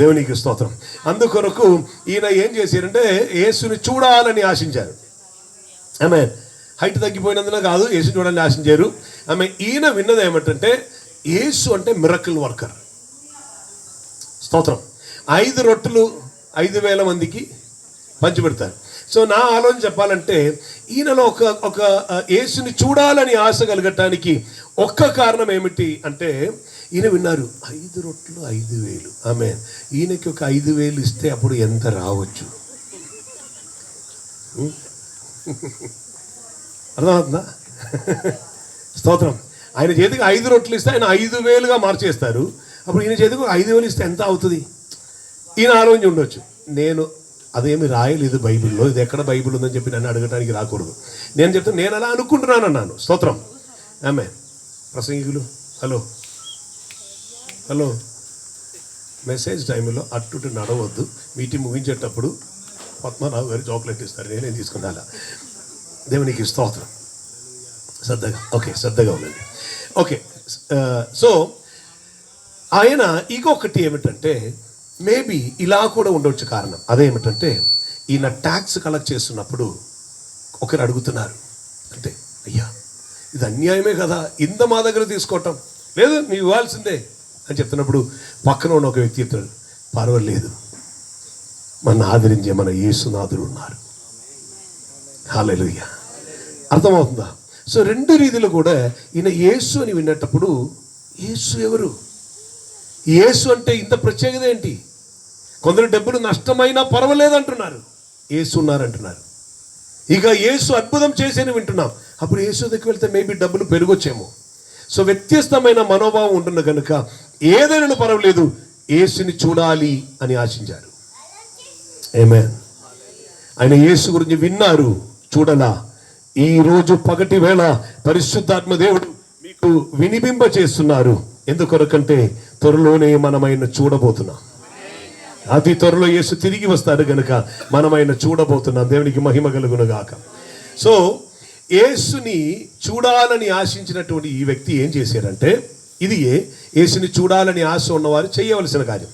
Speaker 5: దేవునికి స్తోత్రం. అందుకొరకు ఈయన ఏం చేశారంటే యేసుని చూడాలని ఆశించారు. ఆమె హైట్ తగ్గిపోయినందున కాదు, యేసు చూడాలని ఆశించారు. ఆమె ఈయన విన్నది ఏమిటంటే యేసు అంటే మిరకిల్ వర్కర్. స్తోత్రం. 5 రొట్టెలు 5,000 మందికి పంచిపెడతారు. సో నా ఆలోచన చెప్పాలంటే ఈయనలో ఒక యేసుని చూడాలని ఆశ కలగటానికి ఒక్క కారణం ఏమిటి అంటే ఈయన విన్నారు 5 రొట్టెలు 5,000. ఆమె ఈయనకి ఒక 5,000 ఇస్తే అప్పుడు ఎంత రావచ్చు? అర్థమవుతుందా? స్తోత్రం. ఆయన చేతికి 5 రొట్టెలు ఇస్తే ఆయన 5,000గా మార్చేస్తారు. అప్పుడు ఈయన చేతికి 5,000 ఇస్తే ఎంత అవుతుంది? ఈయన ఆలోచన ఉండొచ్చు. నేను అదేమి రాయలేదు బైబిల్లో, ఇది ఎక్కడ బైబిల్ ఉందని చెప్పి నన్ను అడగడానికి రాకూడదు. నేను చెప్తాను, నేను అలా అనుకుంటున్నాను అన్నాను. స్తోత్రం. ఆమె ప్రసంగికులు హలో మెసేజ్ టైంలో అటు నడవద్దు. మీటింగ్ ముగించేటప్పుడు పద్మనాభ గారు చాక్లెట్ ఇస్తారు, నేనేం తీసుకున్నా. దేవునికి స్తోత్రం. శ్రద్ధగా ఉండండి. ఓకే. సో ఆయన ఇంకొకటి ఏమిటంటే మేబీ ఇలా కూడా ఉండవచ్చు కారణం. అదేమిటంటే ఈయన ట్యాక్స్ కలెక్ట్ చేస్తున్నప్పుడు ఒకరు అడుగుతున్నారు, అంటే అయ్యా ఇది అన్యాయమే కదా, ఇంత మా దగ్గర తీసుకోవటం లేదు, నీవు ఇవ్వాల్సిందే అని చెప్తున్నప్పుడు పక్కన ఉన్న ఒక వ్యక్తి చెప్తాడు, పర్వాలేదు, మన ఆదరించే మన యేసునాథుడు ఉన్నారు. హల్లెలూయా. అర్థమవుతుందా? సో 2 రీతిలో కూడా ఈయన యేసు అని వినేటప్పుడు యేసు ఎవరు, యేసు అంటే ఇంత ప్రత్యేకత ఏంటి? కొందరు డబ్బులు నష్టమైనా పర్వాలేదు అంటున్నారు, యేసు ఉన్నారంటున్నారు. ఇక యేసు అద్భుతం చేసేని వింటున్నాం. అప్పుడు యేసు దగ్గరికి వెళ్తే మేబీ డబ్బులు పెరగొచ్చేమో. సో వ్యత్యస్తమైన మనోభావం ఉంటుంది కనుక ఏదైనా పర్వాలేదు యేసుని చూడాలి అని ఆశించారు. ఆమేన్. ఆయన యేసు గురించి విన్నారు, చూడలా. ఈ రోజు పగటి వేళ పరిశుద్ధాత్మ దేవుడు మీకు వినిపింప చేస్తున్నారు. ఎందుకొరకంటే త్వరలోనే మనమైన చూడబోతున్నాం. అతి త్వరలో యేసు తిరిగి వస్తారు కనుక మనమైన చూడబోతున్నాం. దేవునికి మహిమ కలుగును గాక. సో యేసుని చూడాలని ఆశించినటువంటి ఈ వ్యక్తి ఏం చేశారంటే, ఇది యేసుని చూడాలని ఆశ ఉన్నవారు చేయవలసిన కార్యం.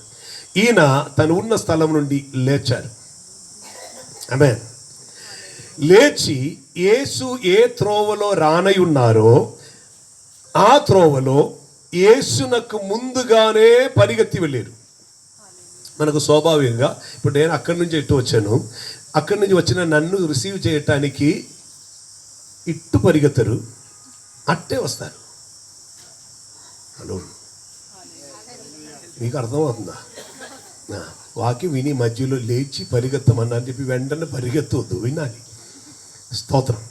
Speaker 5: ఈయన తను ఉన్న స్థలం నుండి లేచారు. ఆమేన్. లేచి యేసు ఏ త్రోవలో రానై ఉన్నారో ఆ త్రోవలో యేసునకు ముందుగానే పరిగెత్తి వెళ్ళారు. మనకు స్వాభావికంగా ఇప్పుడు నేను అక్కడి నుంచి ఇటు వచ్చాను, అక్కడి నుంచి వచ్చిన నన్ను రిసీవ్ చేయటానికి ఇట్టు పరిగెత్తరు, అట్టే వస్తారు. హలో, మీకు అర్థమవుతుందా? వాక్యం విని మధ్యలో లేచి పరిగెత్తమన్నా అని చెప్పి వెంటనే పరిగెత్తవద్దు, వినాలి. స్తోత్రం.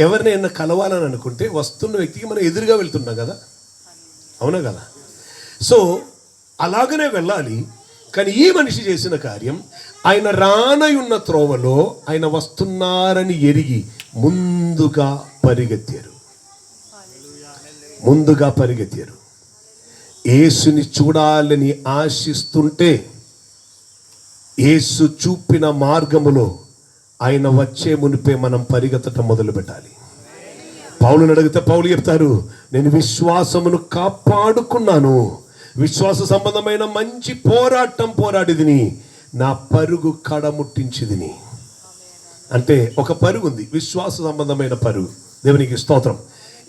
Speaker 5: ఎవరినైనా కలవాలని అనుకుంటే వస్తున్న వ్యక్తికి మనం ఎదురుగా వెళ్తున్నాం కదా, అవునా కదా? సో అలాగనే వెళ్ళాలి. కానీ ఈ మనిషి చేసిన కార్యం, ఆయన రానై ఉన్న త్రోవలో ఆయన వస్తున్నారని ఎరిగి ముందుగా పరిగెత్తారు. యేసుని చూడాలని ఆశిస్తుంటే యేసు చూపిన మార్గములో ఆయన వచ్చే మునిపే మనం పరిగెత్తటం మొదలు పెట్టాలి. పౌలుని అడిగితే పౌలు చెప్తారు, నేను విశ్వాసమును కాపాడుకున్నాను, విశ్వాస సంబంధమైన మంచి పోరాటం పోరాడిదిని, నా పరుగు కడముట్టించిదిని. అంటే ఒక పరుగు ఉంది, విశ్వాస సంబంధమైన పరుగు. దేవునికి స్తోత్రం.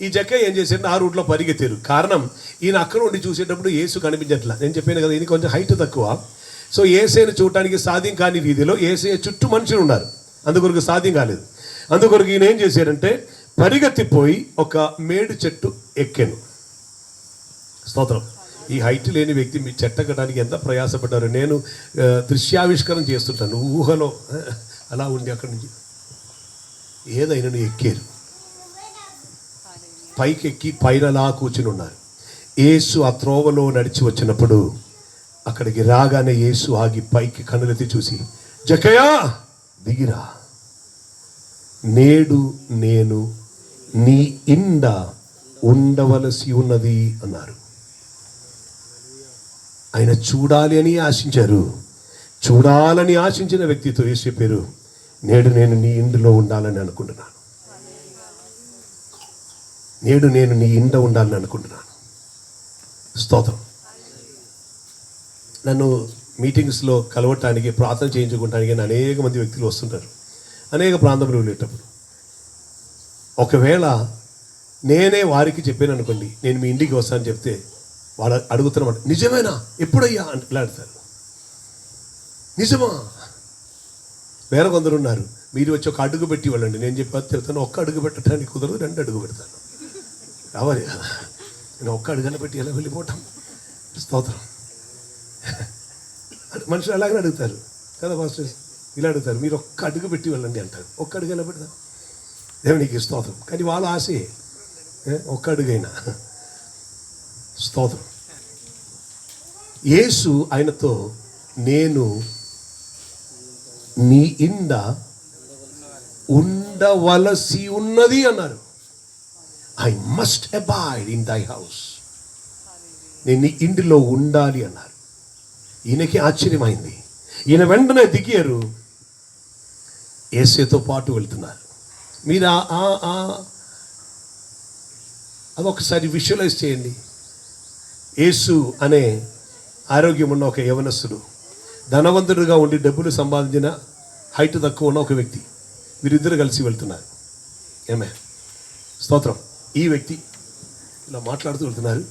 Speaker 5: ఈ జక్కయ్య ఏం చేశాడు, ఆ రూట్లో పరిగెత్తారు. కారణం, ఈయన అక్కడ ఉండి చూసేటప్పుడు యేసు కనిపించట్లా. నేను చెప్పాను కదా, ఈయన కొంచెం హైట్ తక్కువ. సో యేసయ్యను చూడటానికి సాధ్యం కాని రీతిలో యేసయ్య చుట్టూ మనుషులు ఉన్నారు, అందుకొరకు సాధ్యం కాలేదు. అందుకొరకు ఈయన ఏం చేశాడంటే పరిగెత్తిపోయి ఒక మేడు చెట్టు ఎక్కాను. స్తోత్రం. ఈ హైట్ లేని వ్యక్తి మీ చెట్టు ఎక్కడానికి ఎంత ప్రయాసపడ్డారు. నేను దృశ్యావిష్కరణ చేస్తుంటాను, ఊహలో అలా ఉండి అక్కడి నుంచి ఏదైనా ఎక్కారు, పైకి ఎక్కి పైనలా కూర్చుని ఉన్నారు. యేసు ఆ త్రోవలో నడిచి వచ్చినప్పుడు అక్కడికి రాగానే యేసు ఆగి పైకి కన్నులెత్తి చూసి, జక్కయ్యా దిగిరా, నేడు నేను నీ ఇండ ఉండవలసి ఉన్నది అన్నారు. ఆయన చూడాలి అని ఆశించారు. చూడాలని ఆశించిన వ్యక్తితో యేసు చెప్పారు, నేడు నేను నీ ఇంటిలో ఉండాలని అనుకుంటున్నాను, నేడు నేను నీ ఇంట ఉండాలని అనుకుంటున్నాను. స్తోత్రం. నన్ను మీటింగ్స్లో కలవటానికి, ప్రార్థన చేయించుకోవటానికి అనేక మంది వ్యక్తులు వస్తుంటారు. అనేక ప్రాంతంలో వెళ్ళేటప్పుడు ఒకవేళ నేనే వారికి చెప్పాను అనుకోండి, నేను మీ ఇంటికి వస్తానని చెప్తే వాళ్ళు అడుగుతున్నమాట, నిజమేనా, ఎప్పుడయ్యా అంటే ఇలా అడుగుతారు. నిజమా? వేరే కొందరు ఉన్నారు, మీరు వచ్చి ఒక అడుగు పెట్టి వెళ్ళండి, నేను చెప్తాను ఒక్క అడుగు పెట్టడానికి కుదరదు, 2 అడుగు పెడతాను. రావాలి కదా, నేను ఒక్క అడుగున పెట్టి ఎలా వెళ్ళిపోవటం. స్తోత్రం. మనుషులు అలాగే అడుగుతారు కదా పాస్టర్స్, ఇలా అడుగుతారు, మీరు ఒక్క అడుగు పెట్టి వెళ్ళండి అంటారు. ఒక్క అడుగు ఎలా పెడతారు? దేవునికి స్తోత్రం. కానీ వాళ్ళ ఆశే ఒక్క అడుగైనా. స్తోత్రం. యేసు ఆయనతో, నేను నీ ఇండ ఉండవలసి ఉన్నది అన్నారు. I must abide in thy house, నేను నీ ఇంటిలో ఉండాలి అన్నారు. ఈయనకి ఆశ్చర్యమైంది. ఈయన వెంటనే దిగారు, యేసుతో పాటు వెళ్తున్నారు. మీరు అదొకసారి విజువలైజ్ చేయండి. యేసు అనే ఆరోగ్యం ఉన్న ఒక యవనస్తుడు, ధనవంతుడుగా ఉండి డబ్బులు సంపాదించిన హైట్ తక్కువ ఉన్న ఒక వ్యక్తి, వీరిద్దరు కలిసి వెళ్తున్నారు. ఏమే స్తోత్రం. ఈ వ్యక్తి ఇలా మాట్లాడుతూ వెళ్తున్నారు,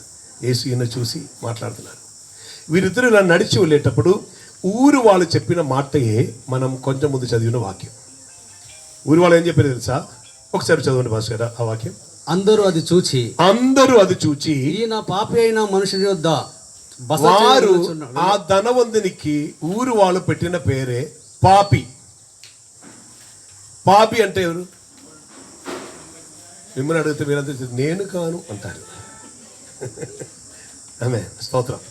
Speaker 5: యేసు ఈయన చూసి మాట్లాడుతున్నారు. వీరిద్దరు ఇలా నడిచి వెళ్ళేటప్పుడు ఊరు వాళ్ళు చెప్పిన మాటయే మనం కొంచెం ముందు చదివిన వాక్యం. ఊరు వాళ్ళు ఏం చెప్పారు తెలుసా? ఒకసారి చదవండి భాస్కర్ ఆ వాక్యం.
Speaker 2: అందరూ అది చూచి ఈయన పాపి అయిన మనుషుని యొద్ద
Speaker 5: వారు ఆ ధనవంతునికి ఊరు వాళ్ళు పెట్టిన పేరే పాపి. పాపి అంటే ఎవరు? మిమ్మల్ని అడిగితే మీరంతా నేను కాను అంటారు. ఆమె స్తోత్రం.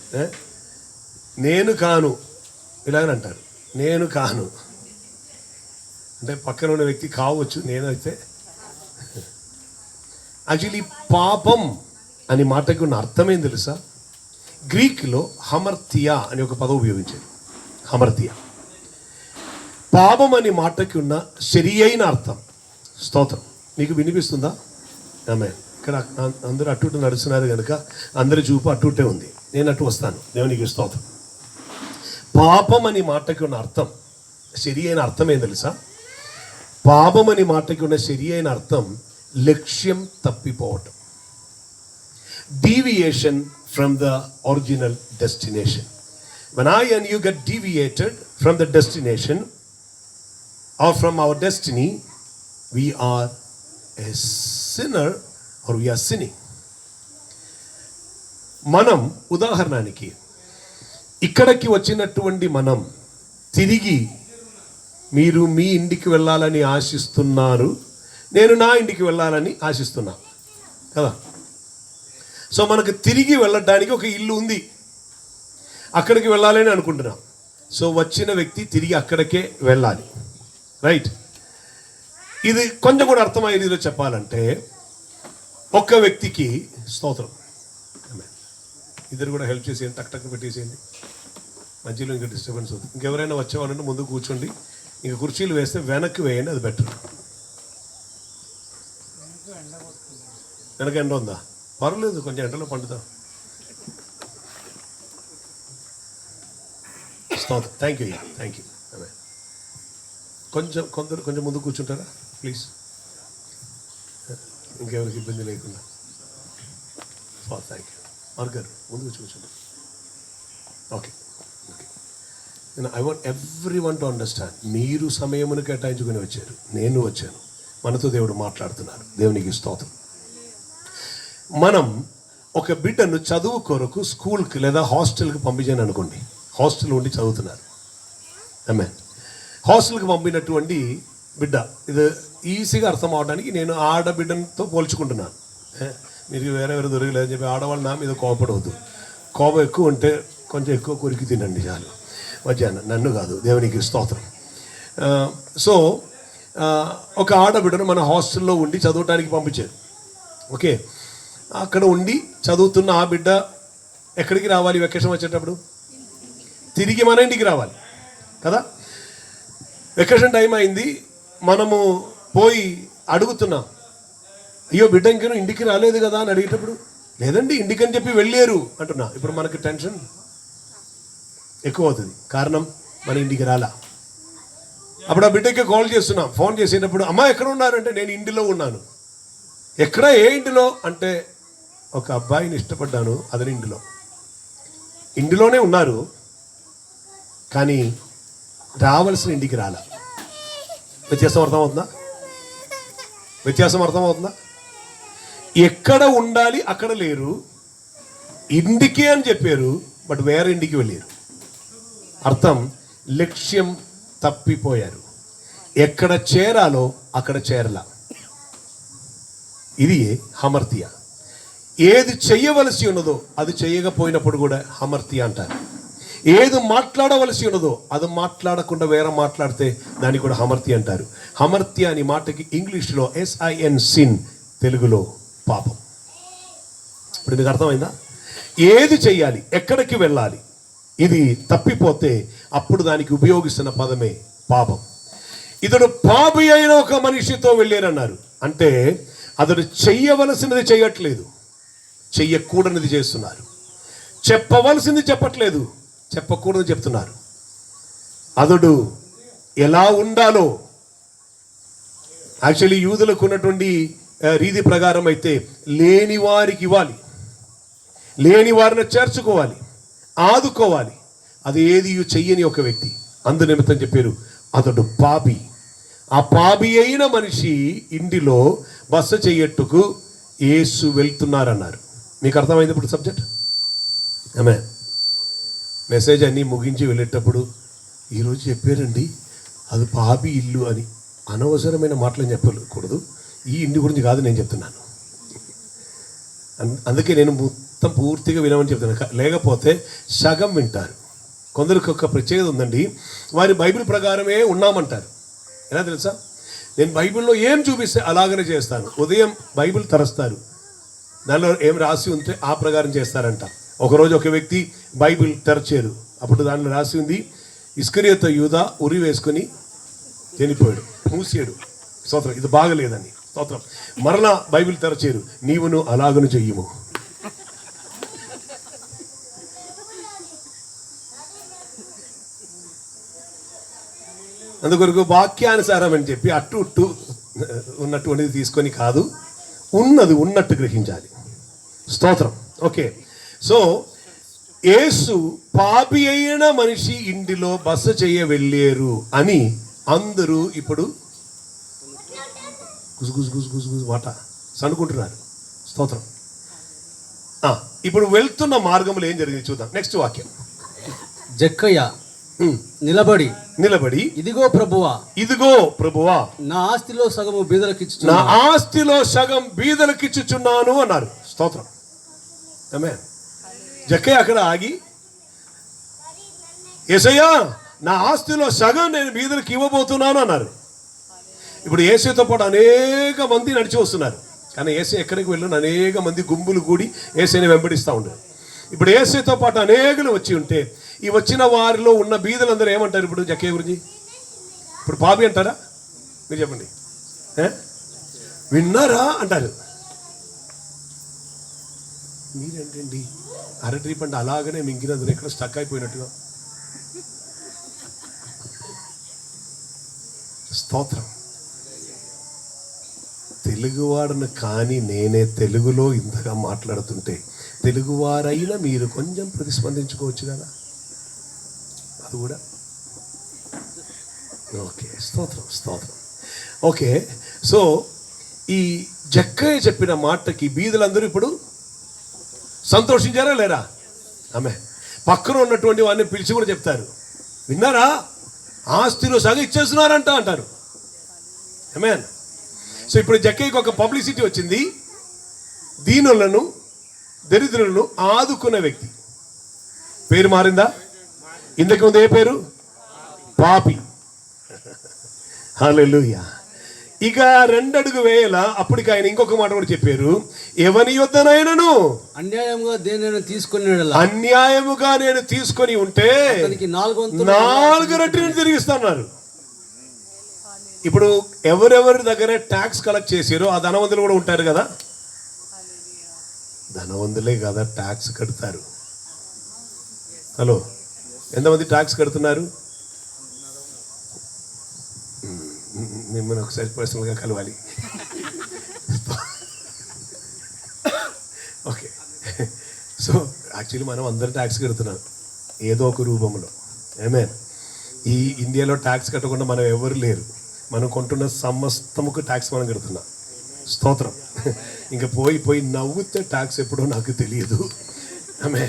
Speaker 5: నేను కాను ఇలాగని అంటారు. నేను కాను అంటే పక్కన ఉన్న వ్యక్తి కావచ్చు, నేనైతే. యాక్చువల్లీ పాపం అనే మాటకి ఉన్న అర్థమేం తెలుసా? గ్రీక్లో హమర్తియా అని ఒక పదం ఉపయోగించారు. హమర్తియా పాపం అనే మాటకి ఉన్న సరి అయిన అర్థం. స్తోత్రం. మీకు వినిపిస్తుందా? ఆమె ఇక్కడ అందరూ అటు నడుస్తున్నారు కనుక అందరి చూపు అటుటే ఉంది, నేను అటు వస్తాను. దేవునికి స్తోత్రం. పాపం అనే మాటకి ఉన్న అర్థం, సరి అయిన అర్థం ఏం తెలుసా? పాపం అనే మాటకి ఉన్న సరి అయిన అర్థం లక్ష్యం తప్పిపోవటం, deviation from the original destination. When I and you get deviated from the destination or from our destiny, we are a sinner or we are sinning. మనం ఉదాహరణకి ఇక్కడికి వచ్చినటువంటి మనం తిరిగి మీరు మీ ఇంటికి వెళ్ళాలని ఆశిస్తున్నారు, నేను నా ఇంటికి వెళ్ళాలని ఆశిస్తున్నా కదా. సో మనకు తిరిగి వెళ్ళడానికి ఒక ఇల్లు ఉంది, అక్కడికి వెళ్ళాలని అనుకుంటున్నాం. సో వచ్చిన వ్యక్తి తిరిగి అక్కడికే వెళ్ళాలి, రైట్? ఇది కొంచెం కూడా అర్థమయ్యే రీతిలో చెప్పాలంటే, ఒక్క వ్యక్తికి స్తోత్రం, ఇద్దరు కూడా హెల్ప్ చేసేయండి, టక్ టక్ పెట్టేసేయండి, మధ్యలో ఇంకా డిస్టర్బెన్స్ అవుతుంది. ఇంకెవరైనా వచ్చేవాళ్ళంటే ముందు కూర్చోండి, ఇంక కుర్చీలు వేస్తే వెనక్కి వేయండి, అది బెటర్. వెనక ఎండ ఉందా? పర్వాలేదు, కొంచెం ఎండలో పండుతాం. Thank you, thank you. కొంచెం ముందు కూర్చుంటారా ప్లీజ్, ఇంకెవరికి ఇబ్బంది లేకుండా. Thank you. మార్క్ గారు ముందు కూర్చోండి. Okay. I want every one to understand, మీరు సమయమును కేటాయించుకుని వచ్చారు, నేను వచ్చాను, మనతో దేవుడు మాట్లాడుతున్నారు. దేవునికి స్తోత్రం. మనం ఒక బిడ్డను చదువు కొరకు స్కూల్కి లేదా హాస్టల్కి పంపించాను అనుకోండి. హాస్టల్ ఉండి చదువుతున్నారు. ఆమె హాస్టల్కి పంపినటువంటి బిడ్డ, ఇది ఈజీగా అర్థం అవడానికి నేను ఆడబిడ్డతో పోల్చుకుంటున్నాను. మీరు వేరే దొరకలేదని చెప్పి ఆడవాళ్ళు నా మీద కోపడవద్దు. కోపం ఎక్కువ ఉంటే కొంచెం ఎక్కువ కొరికి తినండి చాలు, మధ్యాహ్నం, నన్ను కాదు. దేవునికి స్తోత్రం. సో ఒక ఆడబిడ్డను మన హాస్టల్లో ఉండి చదవటానికి పంపించారు. ఓకే, అక్కడ ఉండి చదువుతున్న ఆ బిడ్డ ఎక్కడికి రావాలి? వెకేషన్ వచ్చేటప్పుడు తిరిగి మన ఇంటికి రావాలి కదా. వెకేషన్ టైం అయింది, మనము పోయి అడుగుతున్నాం, అయ్యో బిడ్డ ఇంకేనో ఇంటికి రాలేదు కదా అని అడిగేటప్పుడు, లేదండి ఇంటికి అని చెప్పి వెళ్ళారు అంటున్నా. ఇప్పుడు మనకి టెన్షన్ ఎక్కువ అవుతుంది. కారణం, మన ఇంటికి రాలా. అప్పుడు ఆ బిడ్డకి కాల్ చేస్తున్నాం. ఫోన్ చేసేటప్పుడు, అమ్మ ఎక్కడ ఉన్నారంటే, నేను ఇంటిలో ఉన్నాను. ఎక్కడ? ఏ ఇంటిలో అంటే, ఒక అబ్బాయిని ఇష్టపడ్డాను, అతని ఇంటిలోనే ఉన్నారు, కానీ రావాల్సిన ఇంటికి రాలా. వ్యత్యాసం అర్థమవుతుందా? ఎక్కడ ఉండాలి అక్కడ లేరు, ఇంటికి అని చెప్పారు, బట్ వేరే ఇంటికి వెళ్ళారు. అర్థం, లక్ష్యం తప్పిపోయారు. ఎక్కడ చేరాలో అక్కడ చేరలా. ఇది హమర్తియా. ఏది చెయ్యవలసి ఉన్నదో అది చేయకపోయినప్పుడు కూడా హమర్తియా అంటారు. ఏది మాట్లాడవలసి ఉన్నదో అది మాట్లాడకుండా వేరే మాట్లాడితే దాన్ని కూడా హమర్తి అంటారు. హమర్తి అనే మాటకి ఇంగ్లీష్లో SIN, సిన్, తెలుగులో పాపం. ఇప్పుడు మీకు అర్థమైందా? ఏది చెయ్యాలి, ఎక్కడికి వెళ్ళాలి, ఇది తప్పిపోతే అప్పుడు దానికి ఉపయోగిస్తున్న పదమే పాపం. ఇతడు పాపి అయిన ఒక మనిషితో వెళ్ళారన్నారు. అంటే అతడు చెయ్యవలసినది చెయ్యట్లేదు, చెయ్యకూడనిది చేస్తున్నారు. చెప్పవలసింది చెప్పట్లేదు, చెప్పకూడదు చెప్తున్నారు. అతడు ఎలా ఉండాలో, యాక్చువల్లీ యూదులకు ఉన్నటువంటి రీతి ప్రకారం అయితే లేని వారికి ఇవ్వాలి, లేని వారిని చేర్చుకోవాలి, ఆదుకోవాలి. అది ఏది చెయ్యని ఒక వ్యక్తి. అందు నిమిత్తం చెప్పారు, అతడు పాపి. ఆ పాపి అయిన మనిషి ఇంటిలో బస చెయ్యట్టుకు యేసు వెళ్తున్నారన్నారు. మీకు అర్థమైంది ఇప్పుడు సబ్జెక్ట్? ఆమె మెసేజ్ అన్నీ ముగించి వెళ్ళేటప్పుడు, ఈరోజు చెప్పారండి అది పాపి ఇల్లు అని. అనవసరమైన మాటలు చెప్పకూడదు. ఈ ఇంటి గురించి కాదు నేను చెప్తున్నాను. అందుకే నేను మొత్తం పూర్తిగా వినమని చెప్తున్నాను. లేకపోతే సగం వింటారు. కొందరికి ఒక ప్రత్యేకత ఉందండి, వారి బైబిల్ ప్రకారమే ఉన్నామంటారు. ఎలా తెలుసా? నేను బైబిల్లో ఏం చూపిస్తే అలాగనే చేస్తాను. ఉదయం బైబిల్ తరస్తారు, దానిలో ఏం రాసి ఉంటే ఆ ప్రకారం చేస్తారంట. ఒకరోజు ఒక వ్యక్తి బైబిల్ తెరచారు, అప్పుడు దానిలో రాసి ఉంది, ఇస్కరియోతు యూదా ఉరి వేసుకొని చనిపోయాడు, మూసాడు. స్తోత్రం. ఇది బాగలేదని. స్తోత్రం. మరలా బైబిల్ తెరచారు, నీవును అలాగను చెయ్యము. అందుకొరకు వాక్యానుసారం అని చెప్పి అట్టు ఇట్టు ఉన్నటువంటిది తీసుకొని కాదు, ఉన్నది ఉన్నట్టు గ్రహించాలి. స్తోత్రం. ఓకే, సో యేసు పాపి అయిన మనిషి ఇంటిలో బస చేయ వెళ్ళారు అని అందరూ ఇప్పుడు గుజుగుజు మాట సనుకుంటున్నారు. స్తోత్రం. ఇప్పుడు వెళ్తున్న మార్గంలో ఏం జరిగింది చూద్దాం. నెక్స్ట్ వాక్యం.
Speaker 2: జక్కయ్య నిలబడి ఇదిగో ప్రభువా నా ఆస్తిలో సగం బీదలకిచ్చుచున్నాను అన్నారు. స్తోత్రం. ఆమేన్. జక్కయ్య అక్కడ ఆగి, యేసయ్యా నా ఆస్తిలో సగం నేను బీదలకు ఇవ్వబోతున్నాను అన్నారు. ఇప్పుడు యేసయ్యతో పాటు అనేక మంది నడిచి వస్తున్నారు, కానీ యేసయ్య ఎక్కడికి వెళ్ళిన అనేక మంది గుంపులు కూడి యేసయ్యని వెంబడిస్తూ ఉన్నారు. ఇప్పుడు యేసయ్యతో పాటు అనేకులు వచ్చి ఉంటే ఈ వచ్చిన వారిలో ఉన్న బీదలందరూ ఏమంటారు ఇప్పుడు జక్కయ్య గురించి? ఇప్పుడు పాపి అంటారా? మీరు చెప్పండి. విన్నారా అంటారు. మీరేంటండి అరటి పండు అలాగనే మింగినందుకు ఎక్కడ స్టక్ అయిపోయినట్టుగా. స్తోత్రం. తెలుగువాడను కానీ నేనే తెలుగులో ఇంతగా మాట్లాడుతుంటే తెలుగువారైనా మీరు కొంచెం ప్రతిస్పందించుకోవచ్చు కదా. అది కూడా ఓకే. స్తోత్రం స్తోత్రం. ఓకే. సో ఈ జక్కయ్య చెప్పిన మాటకి బీదలందరూ ఇప్పుడు సంతోషించారా లేరా? ఆమె పక్కన ఉన్నటువంటి వాడిని పిలిచి కూడా చెప్తారు, విన్నారా ఆస్తిలో సగం ఇచ్చేస్తున్నారంట అంటారు. ఆమేన్. సో ఇప్పుడు జక్కయ్యకి ఒక పబ్లిసిటీ వచ్చింది. దీనులను దరిద్రులను ఆదుకున్న వ్యక్తి. పేరు మారిందా? ఇంతకు ముందు ఏ పేరు? పాపి. హల్లెలూయా. ఇక 2 అడుగు వేయాల. అప్పటికి ఆయన ఇంకొక మాట కూడా చెప్పారు, ఎవని యొద్దనైనను
Speaker 7: అన్యాయముగా దేనిని తీసుకొని
Speaker 2: అన్యాయముగా నేను తీసుకొని ఉంటే 4 రెట్లు తిరిగిస్తున్నారు. ఇప్పుడు ఎవరెవరి దగ్గర ట్యాక్స్ కలెక్ట్ చేసారో ఆ ధనవంతులు కూడా ఉంటారు కదా. ధనవంతులే కదా ట్యాక్స్ కడతారు. హలో, ఎంతమంది ట్యాక్స్ కడుతున్నారు? మిమ్మల్ని ఒకసారి పర్సనల్గా కలవాలి. ఓకే. సో యాక్చువల్లీ మనం అందరూ ట్యాక్స్ కడుతున్నాం ఏదో ఒక రూపంలో. ఆమేన్. ఈ ఇండియాలో ట్యాక్స్ కట్టకుండా మనం ఎవరు లేరు. మనం కొంటున్న సమస్తముకు ట్యాక్స్ మనం కడుతున్నాం. స్తోత్రం. ఇంకా పోయి నవ్వుతే ట్యాక్స్ ఎప్పుడో నాకు తెలియదు. ఆమె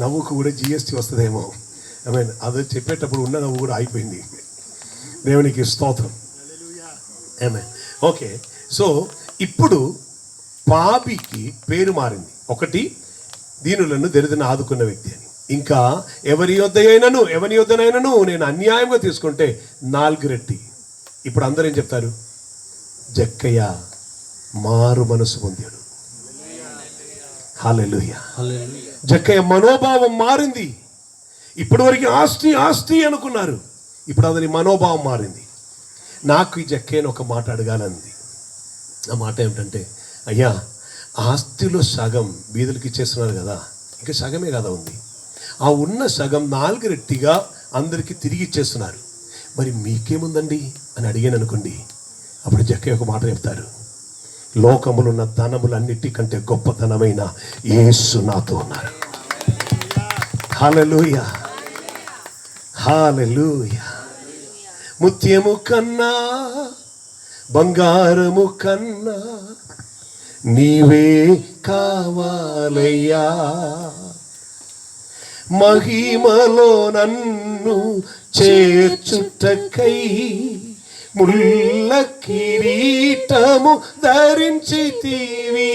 Speaker 2: నవ్వుకు కూడా జిఎస్టీ వస్తుందేమో. ఆమేన్. అది చెప్పేటప్పుడు ఉన్న నవ్వు కూడా అయిపోయింది. దేవునికి స్తోత్రం. ఆమేన్. ఓకే. సో ఇప్పుడు పాపికి పేరు మారింది. ఒకటి దీనులను దరిద్రులను ఆదుకున్న వ్యక్తి అని. ఇంకా ఎవరి యొద్దనైనను నేను అన్యాయంగా తీసుకుంటే 4 రెట్టి. ఇప్పుడు అందరూ ఏం చెప్తారు? జక్కయ్య మారు మనసు పొందాడు. హల్లెలూయా. జక్కయ్య మనోభావం మారింది. ఇప్పటి వరకు ఆస్తి అనుకున్నారు. ఇప్పుడు అతని మనోభావం మారింది. నాకు ఈ జక్కయ్యను ఒక మాట అడగాలంది. ఆ మాట ఏమిటంటే, అయ్యా ఆస్తిలో సగం బీదలకు ఇచ్చేస్తున్నారు కదా, ఇంకా సగమే కదా ఉంది. ఆ ఉన్న సగం 4 రెట్టిగా అందరికీ తిరిగి ఇచ్చేస్తున్నారు. మరి మీకేముందండి అని అడిగాను అనుకోండి. అప్పుడు జక్కయ్య ఒక మాట చెప్తారు, లోకములో ఉన్న ధనములన్నిటికంటే గొప్ప ధనమైన యేసు నాతో ఉన్నారు. హల్లెలూయా. హల్లెలూయా. ముత్యము కన్నా బంగారము కన్నా నీవే కావాలయ్యా, మహిమలో నన్ను చేర్చుటకై ముళ్ళ కిరీటము ధరించితివి,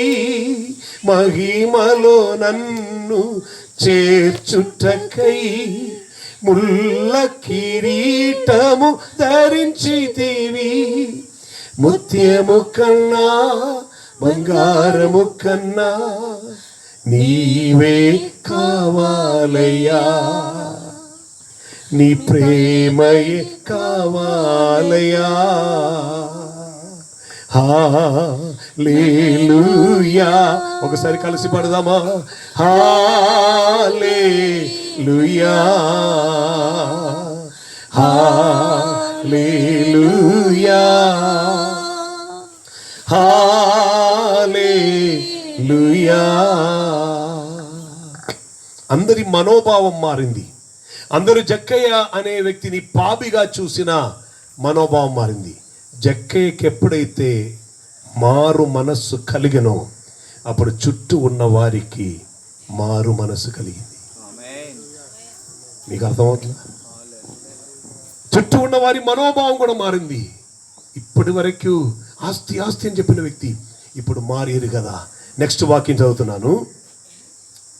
Speaker 2: మహిమలో నన్ను చేర్చుటకై ముళ్ళ కిరీటము ధరించితివి, ముత్యము కన్నా బంగారము కన్నా నీవే కావాలయ్యా, నీ ప్రేమయే కావాలయ్యా. హల్లెలూయా. ఒకసారి కలిసి పాడదామా? హల్లెలూయా. హల్లెలూయా. హల్లెలూయా. అందరి మనోభావం మారింది. అందరూ జక్కయ్య అనే వ్యక్తిని పాపిగా చూసిన మనోభావం మారింది. జక్కయ్యకి ఎప్పుడైతే మారు మనస్సు కలిగనో అప్పుడు చుట్టూ ఉన్న వారికి మారు మనస్సు కలిగింది. మీకు అర్థమవుతుందా? చుట్టూ ఉన్న వారి మనోభావం కూడా మారింది. ఇప్పటి వరకు ఆస్తి అని చెప్పిన వ్యక్తి ఇప్పుడు మారేరు కదా. నెక్స్ట్ వాక్యం చదువుతున్నాను.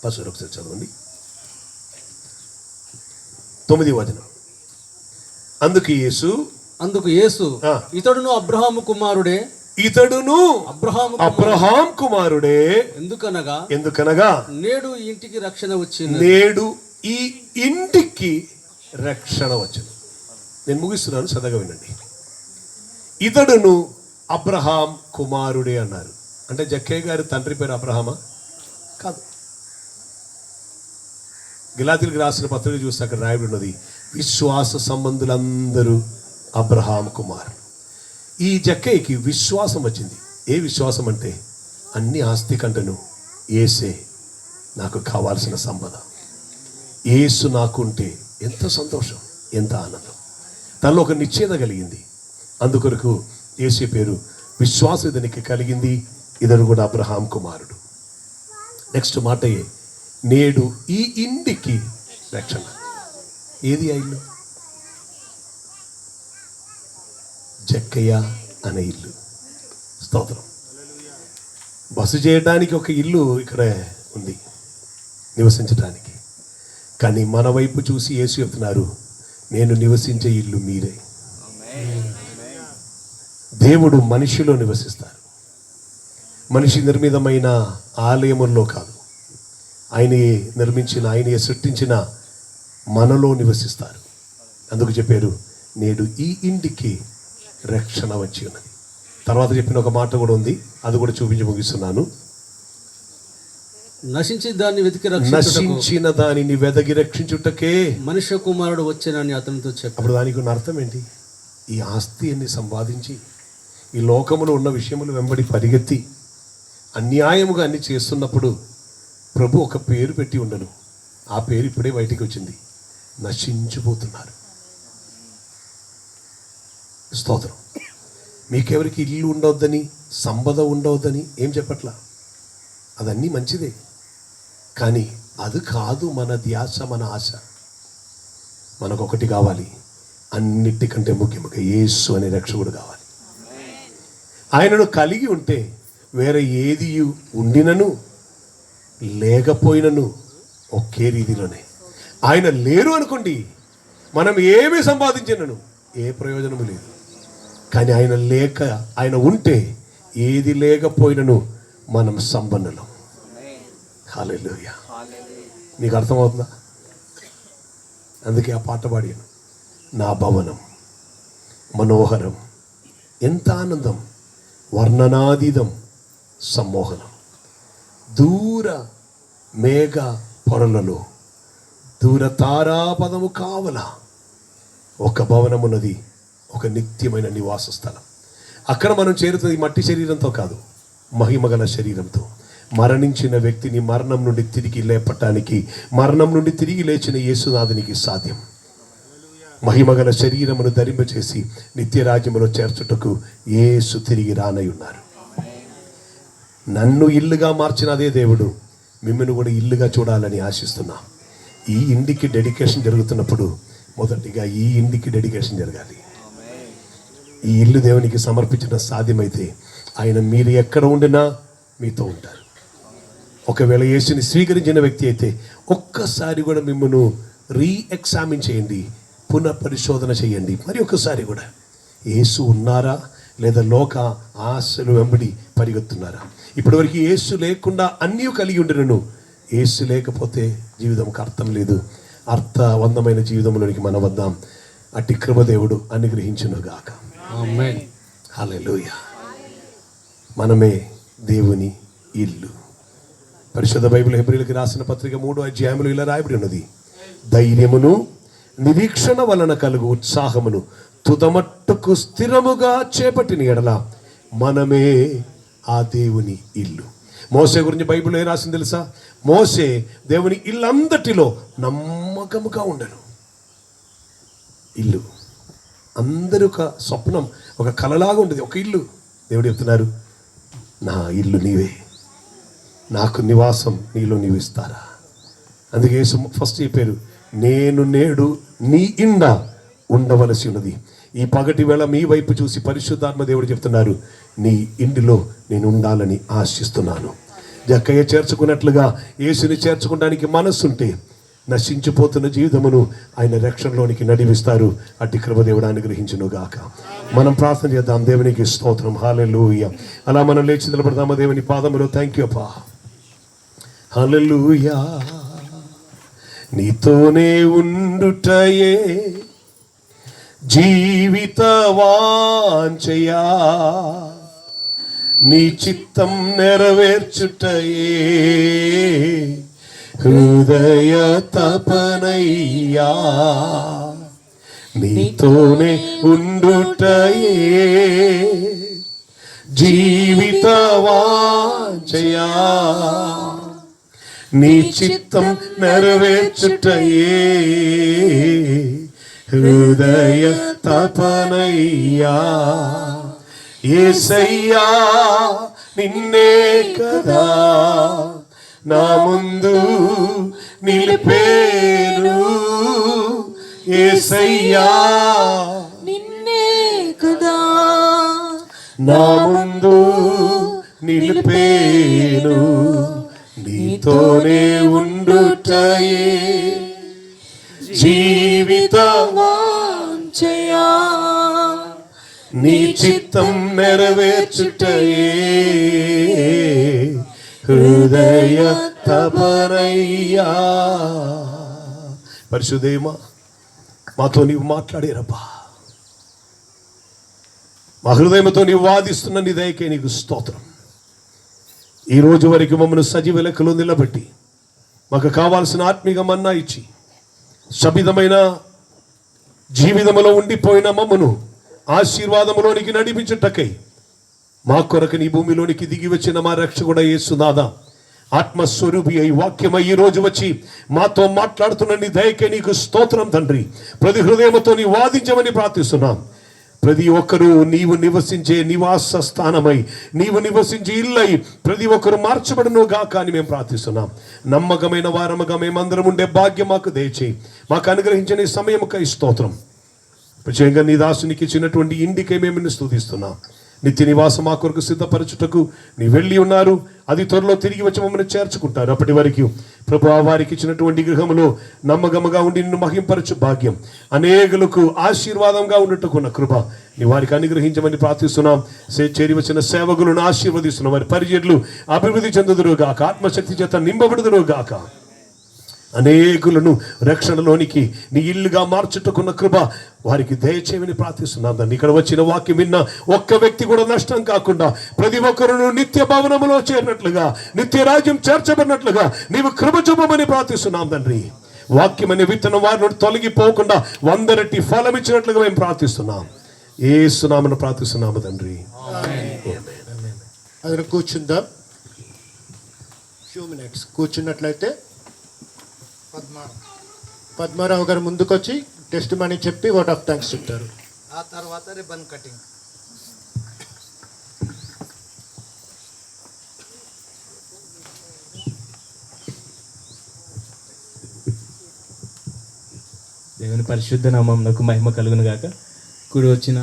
Speaker 2: పసురు ఒకసారి చదవండి. 9వ వచనం. అందుకు యేసు
Speaker 7: ఇతడును అబ్రహాము కుమారుడే
Speaker 2: అబ్రహాం కుమారుడే. ఎందుకనగా
Speaker 7: నేడు ఈ ఇంటికి రక్షణ వచ్చింది.
Speaker 2: నేను ముగిస్తున్నాను, శ్రద్ధగా వినండి. ఇతడును అబ్రహాం కుమారుడే అన్నారు. అంటే జక్కయ్య గారి తండ్రి పేరు అబ్రహామా? కాదు. గలాతీయులకు రాసిన పత్రిక చూస్తే అక్కడ రాయబడి ఉన్నది, విశ్వాస సంబంధులందరూ అబ్రహాం కుమారుడు. ఈ జక్కయ్యకి విశ్వాసం వచ్చింది. ఏ విశ్వాసం అంటే, అన్ని ఆస్తి కంటను ఏసే నాకు కావాల్సిన సంపద, ఏసు నాకుంటే ఎంత సంతోషం, ఎంత ఆనందం. తనలో ఒక నిశ్చయత కలిగింది. అందుకొరకు ఏసే పేరు విశ్వాస ఇతనికి కలిగింది. ఇతడు కూడా అబ్రహాం కుమారుడు. నెక్స్ట్ మాటయే, నేడు ఈ ఇంటికి రక్షణ. ఏది ఆ ఇల్లు? జక్కయ్య అనే ఇల్లు. స్తోత్రం. బస చేయడానికి ఒక ఇల్లు ఇక్కడ ఉంది, నివసించడానికి. కానీ మన వైపు చూసి యేసు చెప్తున్నారు, నేను నివసించే ఇల్లు మీరే. దేవుడు మనిషిలో నివసిస్తారు. మనిషి నిర్మితమైన ఆలయముల్లో కాదు, ఆయనే నిర్మించిన, ఆయనే సృష్టించిన మనలో నివసిస్తారు. అందుకు చెప్పారు, నేడు ఈ ఇంటికి రక్షణ వచ్చి ఉన్నది. తర్వాత చెప్పిన ఒక మాట కూడా ఉంది, అది కూడా చూపించి ముగిస్తున్నాను.
Speaker 7: నశించిన దానిని
Speaker 2: వెదకి రక్షించుటకే
Speaker 7: మనుష్య కుమారుడు వచ్చానని అతనితో చెప్పాడు.
Speaker 2: అప్పుడు దానికి ఉన్న అర్థం ఏంటి? ఈ ఆస్తి అన్ని సంపాదించి ఈ లోకములో ఉన్న విషయములు వెంబడి పరిగెత్తి అన్యాయముగా అన్ని చేస్తున్నప్పుడు ప్రభు ఒక పేరు పెట్టి ఉండను. ఆ పేరు ఇప్పుడే బయటికి వచ్చింది, నశించిపోతున్నారు. స్తోత్రం. మీకెవరికి ఇల్లు ఉండవద్దని, సంపద ఉండవద్దని ఏం చెప్పట్లా, అదన్నీ మంచిదే. కానీ అది కాదు మన ధ్యాస, మన ఆశ. మనకొకటి కావాలి, అన్నిటికంటే ముఖ్యంగా యేసు అనే రక్షకుడు కావాలి. ఆయనను కలిగి ఉంటే వేరే ఏది ఉండినను లేకపోయినను ఒకే రీతిలోనే. ఆయన లేరు అనుకోండి, మనం ఏమి సంపాదించినను ఏ ప్రయోజనము లేదు. కానీ ఆయన లేక, ఆయన ఉంటే ఏది లేకపోయినను మనం సంపన్నులం. హల్లెలూయా. నీకు అర్థమవుతుందా? అందుకే ఆ పాట పాడాను, నా భవనం మనోహరం, ఎంత ఆనందం, వర్ణనాతీతం, సమ్మోహనం. దూర మేఘ పొరలలో దూర తారాపదము కావల ఒక భవనమున్నది, ఒక నిత్యమైన నివాస స్థలం. అక్కడ మనం చేరుతుంది మట్టి శరీరంతో కాదు, మహిమగల శరీరంతో. మరణించిన వ్యక్తిని మరణం నుండి తిరిగి లేపటానికి, మరణం నుండి తిరిగి లేచిన యేసునాథునికి సాధ్యం. మహిమగల శరీరమును ధరింపచేసి నిత్యరాజ్యములో చేర్చుటకు యేసు తిరిగి రానై ఉన్నారు. నన్ను ఇల్లుగా మార్చిన అదే దేవుడు మిమ్మల్ని కూడా ఇల్లుగా చూడాలని ఆశిస్తున్నా. ఈ ఇంటికి డెడికేషన్ జరుగుతున్నప్పుడు మొదటిగా ఈ ఇంటికి డెడికేషన్ జరగాలి. ఈ ఇల్లు దేవునికి సమర్పించిన సాధ్యమైతే ఆయన మీరు ఎక్కడ ఉండినా మీతో ఉంటారు. ఒకవేళ యేసుని స్వీకరించిన వ్యక్తి అయితే ఒక్కసారి కూడా మిమ్మల్ని రీఎగ్జామిన్ చేయండి, పునఃపరిశోధన చేయండి. మరి ఒక్కసారి కూడా యేసు ఉన్నారా లేదా లోక ఆశలు వెంబడి పరిగెత్తున్నారా? ఇప్పటివరకు యేసు లేకుండా అన్నీ కలిగి ఉండినను, యేసు లేకపోతే జీవితంకి అర్థం లేదు. అర్థవంతమైన జీవితంలోనికి మనం వద్దాం. అట్టి కృపదేవుడు అనుగ్రహించునుగాక.
Speaker 7: ఆమేన్.
Speaker 2: హల్లెలూయా. మనమే దేవుని ఇల్లు. పరిశుద్ధ బైబిల్ హెబ్రీయులకు రాసిన పత్రిక 3వ అధ్యాయములో ఇలా రాయబడి ఉన్నది, ధైర్యమును నిరీక్షణ వలన కలుగు ఉత్సాహమును తుదమట్టుకు స్థిరముగా చేపట్టిన ఎడల మనమే ఆ దేవుని ఇల్లు. మోసే గురించి బైబిల్లో ఏం రాసింది తెలుసా? మోసే దేవుని ఇల్లందటిలో నమ్మకముగా ఉండను. ఇల్లు అందరూ ఒక స్వప్నం, ఒక కలలాగా ఉండేది, ఒక ఇల్లు. దేవుడు చెప్తున్నారు, నా ఇల్లు నీవే, నాకు నివాసం నీలో నీవిస్తారా? అందుకే ఫస్ట్ చెప్పారు, నేను నేడు నీ ఇండ ఉండవలసి ఉన్నది. ఈ పగటి వేళ మీ వైపు చూసి పరిశుద్ధాత్మ దేవుడు చెప్తున్నారు, నీ ఇంటిలో నేను ఉండాలని ఆశిస్తున్నాను. జక్కయ్య చేర్చుకున్నట్లుగా యేసుని చేర్చుకోవడానికి మనస్సుంటే నశించిపోతున్న జీవితమును ఆయన రక్షణలోనికి నడిపిస్తారు. అట్టి కృపదేవుడు అనుగ్రహించును గాక. మనం ప్రార్థన చేద్దాం. దేవునికి స్తోత్రం. హల్లెలూయా. అలా మనం లేచి నిలబడదామా దేవుని పాదములో. థ్యాంక్ యూ అప్పా. హల్లెలూయా. నీతోనే ఉండుటయే
Speaker 5: జీవిత వాంఛయా నీ చిత్తం నెరవేర్చుటయే హృదయ తపనయ్యా నీతోనే ఉండుటయే జీవిత వాంఛయా నీ చిత్తం నెరవేర్చుటయే హృదయ తపనయ్యా యేసయ్యా నిన్నే కదా నా ముందు నిలిపేను యేసయ్యా
Speaker 6: నిన్నే కదా
Speaker 5: నా ముందు నిలిపేను నీతోనే ఉండుటయే జీవిత
Speaker 6: వాంఛయా
Speaker 5: నీ చిత్తం నెరవేర్చుటయే హృదయ తపనయ్యా పరిశుద్ధేమా మాతో నీవు మాట్లాడేరబ్బా మా హృదయంతో నీవు వాదిస్తున్న నీ దయకే నీకు స్తోత్రం ఈ రోజు వరకు మమ్మల్ని సజీవ లెక్కలో నిలబెట్టి మాకు కావాల్సిన ఆత్మీయ మన్నా ఇచ్చి శబిదమైన జీవితములో ఉండిపోయిన మమ్మను ఆశీర్వాదములోనికి నడిపించుటకై మా కొరకు నీ భూమిలోనికి దిగి వచ్చిన మా రక్షకుడ యేసునాథా ఆత్మస్వరూపి అయి వాక్యమై ఈ రోజు వచ్చి మాతో మాట్లాడుతున్న నీ దయకే నీకు స్తోత్రం తండ్రి ప్రతి హృదయంతో నీ వాదించమని ప్రార్థిస్తున్నాం ప్రతి ఒక్కరూ నీవు నివసించే నివాస స్థానమై నీవు నివసించే ఇల్లై ప్రతి ఒక్కరు మార్చబడును గాక అని మేము ప్రార్థిస్తున్నాం నమ్మకమైన వారముగా మేమందరం ఉండే భాగ్యం మాకు దయచేయి మాకు అనుగ్రహించిన ఈ సమయముకై స్తోత్రం ప్రత్యేకంగా నీ దాసునికి ఇచ్చినటువంటి ఇంటికై మేము నిన్ను స్తుతిస్తున్నాం నిత్య నివాసం మా కొరకు సిద్ధపరచుటకు నీ వెళ్ళి ఉన్నారు అది త్వరలో తిరిగి వచ్చి మమ్మల్ని చేర్చుకుంటారు అప్పటి వరకు ప్రభు వారికి ఇచ్చినటువంటి గృహములో నమ్మకముగా ఉండి నిన్ను మహింపరచు భాగ్యం అనేకులకు ఆశీర్వాదంగా ఉండటకున్న కృప నీ వారికి అనుగ్రహించమని ప్రార్థిస్తున్నాం చేరి వచ్చిన సేవకులను ఆశీర్వదిస్తున్నాం వారి పరిచర్లు అభివృద్ధి చెందుదురుగాక ఆత్మశక్తి చేత నింపబడుదురుగాక అనేకులను రక్షణలోనికి నీ ఇల్లుగా మార్చుటకున్న కృప వారికి దయచేయమని ప్రార్థిస్తున్నాం దాన్ని ఇక్కడ వచ్చిన వాక్యం విన్న ఒక్క వ్యక్తి కూడా నష్టం కాకుండా ప్రతి ఒక్కరును నిత్య భవనములో చేరినట్లుగా నిత్య రాజ్యం చేర్చబడినట్లుగా నీవు కృప చూపమని ప్రార్థిస్తున్నాం తండ్రి వాక్యం అనే విత్తనం వారి నుండి తొలగిపోకుండా 100 రెట్టి ఫలం ఇచ్చినట్లుగా మేము ప్రార్థిస్తున్నాం యేసునామమున ప్రార్థిస్తున్నాము తండ్రి
Speaker 8: అందరం కూర్చుందాం ఫ్యూ మినిట్స్ కూర్చున్నట్లయితే పద్మారావు గారు ముందుకొచ్చి టెస్ట్ మనీ చెప్పి వర్డ్ ఆఫ్ థ్యాంక్స్ చెప్తారు
Speaker 1: ఆ తర్వాత రిబన్ కటింగ్
Speaker 9: దేవుని పరిశుద్ధ నామమునకు మహిమ కలుగును గాక కూడి వచ్చిన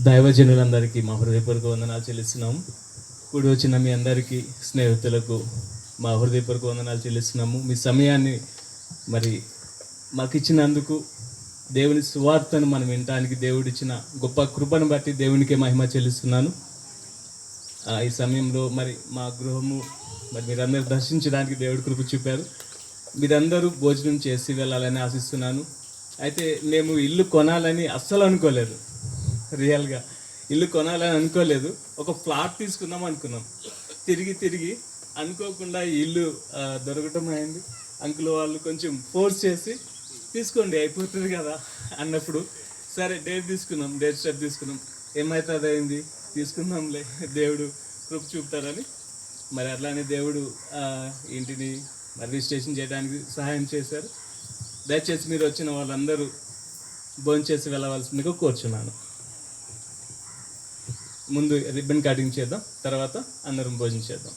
Speaker 9: దైవజనులందరికీ మా హృదయపూర్వక వందనాలు చెల్లిస్తున్నాము కూడి వచ్చిన మీ అందరికీ స్నేహితులకు మా హృదయపూర్వక వందనాలు చెల్లిస్తున్నాము మీ సమయాన్ని మరి మాకు ఇచ్చినందుకు దేవుని సువార్తను మనం వినటానికి దేవుడిచ్చిన గొప్ప కృపను బట్టి దేవునికే మహిమ చెల్లిస్తున్నాను ఈ సమయంలో మరి మా గృహము మరి మీరందరూ దర్శించడానికి దేవుడి కృప చూపారు మీరందరూ భోజనం చేసి వెళ్ళాలని ఆశిస్తున్నాను అయితే మేము ఇల్లు కొనాలని అస్సలు అనుకోలేదు రియల్గా ఇల్లు కొనాలని అనుకోలేదు ఒక ఫ్లాట్ తీసుకుందాం అనుకున్నాం తిరిగి అనుకోకుండా ఈ ఇల్లు దొరకటం అయింది అంకుల్ వాళ్ళు కొంచెం ఫోర్స్ చేసి తీసుకోండి అయిపోతుంది కదా అన్నప్పుడు సరే డేట్ స్టెప్ తీసుకున్నాం ఏమవుతుంది అయింది తీసుకుందాంలే దేవుడు కృప చూపుతారని మరి అట్లానే దేవుడు ఇంటిని మరి రిజిస్ట్రేషన్ చేయడానికి సహాయం చేశారు దయచేసి మీరు వచ్చిన వాళ్ళందరూ భోంచేసి వెళ్ళవలసిందిగా కోరుచున్నాను ముందు రిబ్బన్ కటింగ్ చేద్దాం తర్వాత అందరం భోజనం చేద్దాం